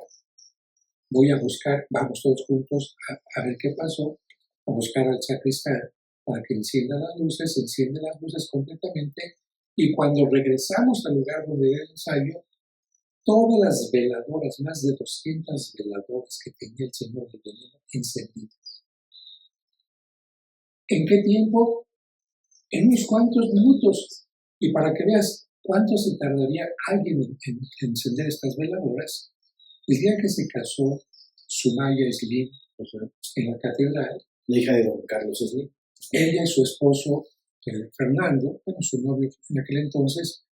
Voy a buscar, vamos todos juntos a ver qué pasó, a buscar al sacristán para que encienda las luces, enciende las luces completamente, y cuando regresamos al lugar donde era el ensayo, todas las veladoras, más de 200 veladoras que tenía el Señor del Veneno encendidas. ¿En qué tiempo? En unos cuantos minutos. Y para que veas cuánto se tardaría alguien en encender estas veladoras, el día que se casó Sumaya Slim en la catedral, la hija de don Carlos Slim, ella y su esposo Fernando, bueno, su novio en aquel entonces,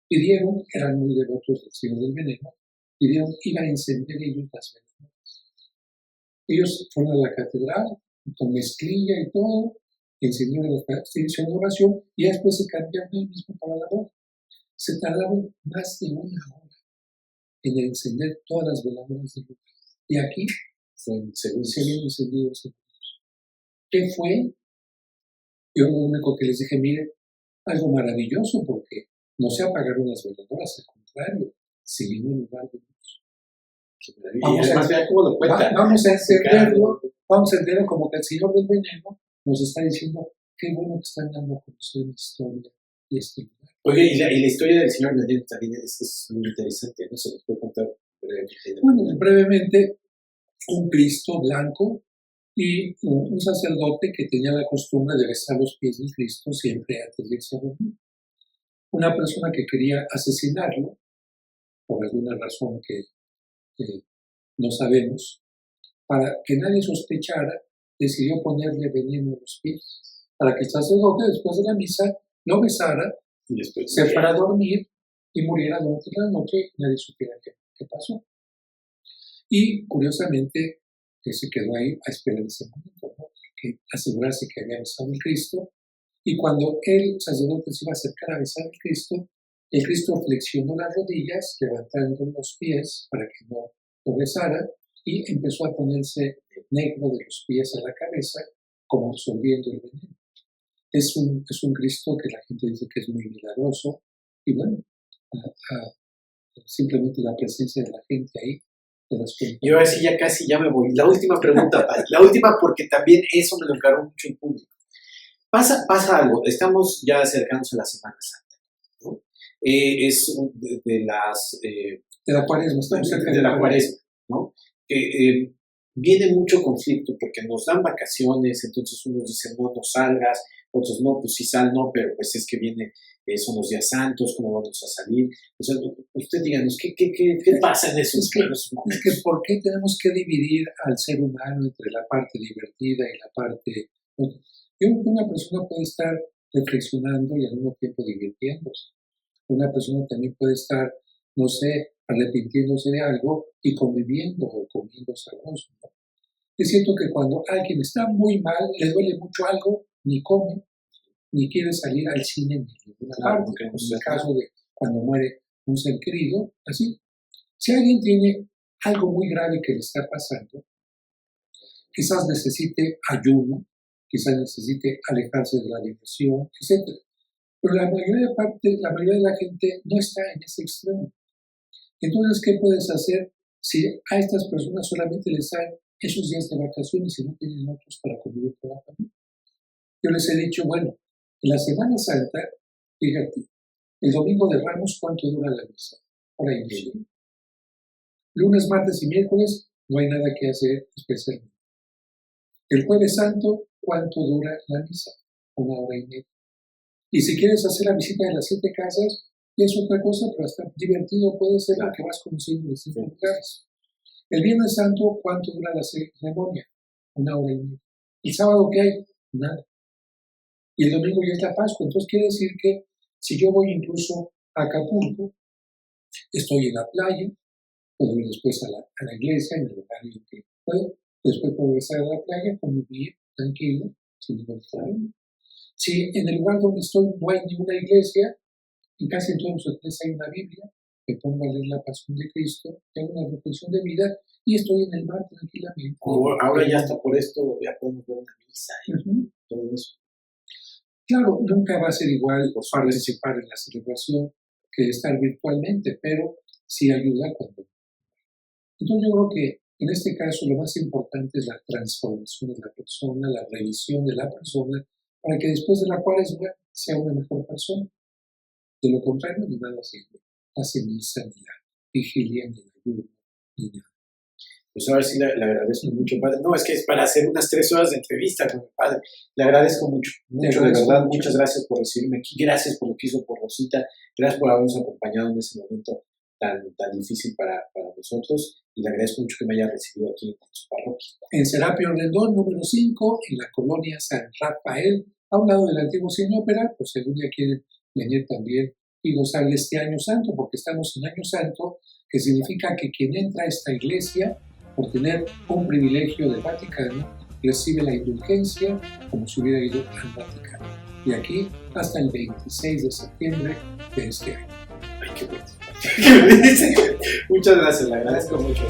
pidieron, eran muy devotos del Señor del Veneno, pidieron ir a encender ellos las veladoras. Ellos fueron a la catedral con mezclilla y todo, encendieron la extinción de oración y después se cambiaron ahí mismo para la boda. Se tardaron más de una hora en encender todas las veladoras del lugar. Y aquí se habían encendido los veladoras. ¿Qué fue? Yo lo único que les dije, miren, algo maravilloso porque no se apagaron las veladoras, al contrario, se vino el lugar de Dios. Vamos a entenderlo como que el Señor del Veneno nos está diciendo qué bueno que están dando a conocer la historia y este lugar. Oye, y la historia del Señor del Veneno también es muy interesante, ¿no? ¿Se nos puede contar brevemente? Bueno, brevemente, un Cristo blanco y un sacerdote que tenía la costumbre de besar los pies del Cristo siempre antes de irse a dormir. Una persona que quería asesinarlo, por alguna razón que no sabemos, para que nadie sospechara, decidió ponerle veneno en los pies, para que el sacerdote después de la misa lo besara, y después se fuera a dormir y muriera durante la noche y nadie supiera qué pasó. Y curiosamente, se quedó ahí a esperar ese momento, ¿no? Que asegurarse que había besado el Cristo. Y cuando el sacerdote se iba a acercar a besar al Cristo, el Cristo flexionó las rodillas, levantando los pies para que no lo besara, y empezó a ponerse negro de los pies a la cabeza, como absorbiendo el veneno. Es un Cristo que la gente dice que es muy milagroso, y bueno, simplemente la presencia de la gente ahí. Yo ahora sí ya me voy. La última pregunta, la última, porque también eso me lo encargó mucho en público. Pasa algo, estamos ya acercándonos a la Semana Santa, ¿no? Es de la Cuaresma, estamos cerca de la Cuaresma, ¿no? Viene mucho conflicto porque nos dan vacaciones, entonces unos dicen no salgas, otros no, pues sí sal, no, pero pues es que son los días santos, ¿cómo vamos a salir? O sea, usted díganos, ¿qué pasa en esos momentos? Es que ¿por qué tenemos que dividir al ser humano entre la parte divertida y la parte... Yo creo que una persona puede estar reflexionando y al mismo tiempo divirtiéndose. Una persona también puede estar, no sé, arrepintiéndose de algo y conviviendo o comiendo sabroso, ¿no? Es cierto que cuando alguien está muy mal, le duele mucho algo, ni come, ni quiere salir al cine ni a ninguna parte, como en el caso de cuando muere un ser querido, así. Si alguien tiene algo muy grave que le está pasando, quizás necesite ayuno, quizás necesite alejarse de la diversión, etc. Pero la mayoría de la gente no está en ese extremo. Entonces, ¿qué puedes hacer si a estas personas solamente les dan esos días de vacaciones y no tienen otros para convivir con la familia? Yo les he dicho, bueno, en la Semana Santa, fíjate, el Domingo de Ramos, ¿cuánto dura la misa? Hora y media. Lunes, martes y miércoles no hay nada que hacer especialmente. El Jueves Santo, ¿cuánto dura la misa? 1 hora y media. Y si quieres hacer la visita de las 7 casas, es otra cosa, pero hasta divertido puede ser la que vas conociendo en distintos lugares. El Viernes Santo, ¿cuánto dura la ceremonia? 1 hora y media. ¿El sábado qué hay? Nada. Y el domingo ya es la Pascua. Entonces quiere decir que si yo voy incluso a Acapulco, estoy en la playa, puedo ir después a la iglesia, en el horario que puedo, después puedo regresar a la playa, convivir tranquilo, sin ningún problema. Si en el lugar donde estoy no hay ninguna iglesia, en casi en todos los hoteles hay una Biblia, me pongo a leer la Pasión de Cristo, tengo una reflexión de vida y estoy en el mar tranquilamente. Ahora ya hasta por esto ya podemos ver una misa y todo eso. Claro, nunca va a ser igual participar en la celebración que estar virtualmente, pero sí ayuda cuando... Entonces yo creo que en este caso lo más importante es la transformación de la persona, la revisión de la persona, para que después de la Cuaresma sea una mejor persona. De lo contrario, ni nada sirve. La ceniza, ni la vigilia, ni la ayuda, ni nada. Pues ahora sí le agradezco mucho, padre. No, es que es para hacer unas 3 horas de entrevista con mi padre. Le agradezco mucho, de verdad. Muchas gracias por recibirme aquí. Gracias por lo que hizo por Rosita. Gracias por habernos acompañado en ese momento tan difícil para nosotros. Y le agradezco mucho que me haya recibido aquí en su parroquia. En Serapio Rendón, número 5, en la colonia San Rafael, a un lado del antiguo Cine Ópera, pues si algún día quieren venir también y gozar de este Año Santo, porque estamos en Año Santo, que significa que quien entra a esta iglesia, por tener un privilegio del Vaticano, recibe la indulgencia como si hubiera ido al Vaticano. Y aquí hasta el 26 de septiembre de este año. Ay, qué bueno. Muchas gracias, le agradezco mucho.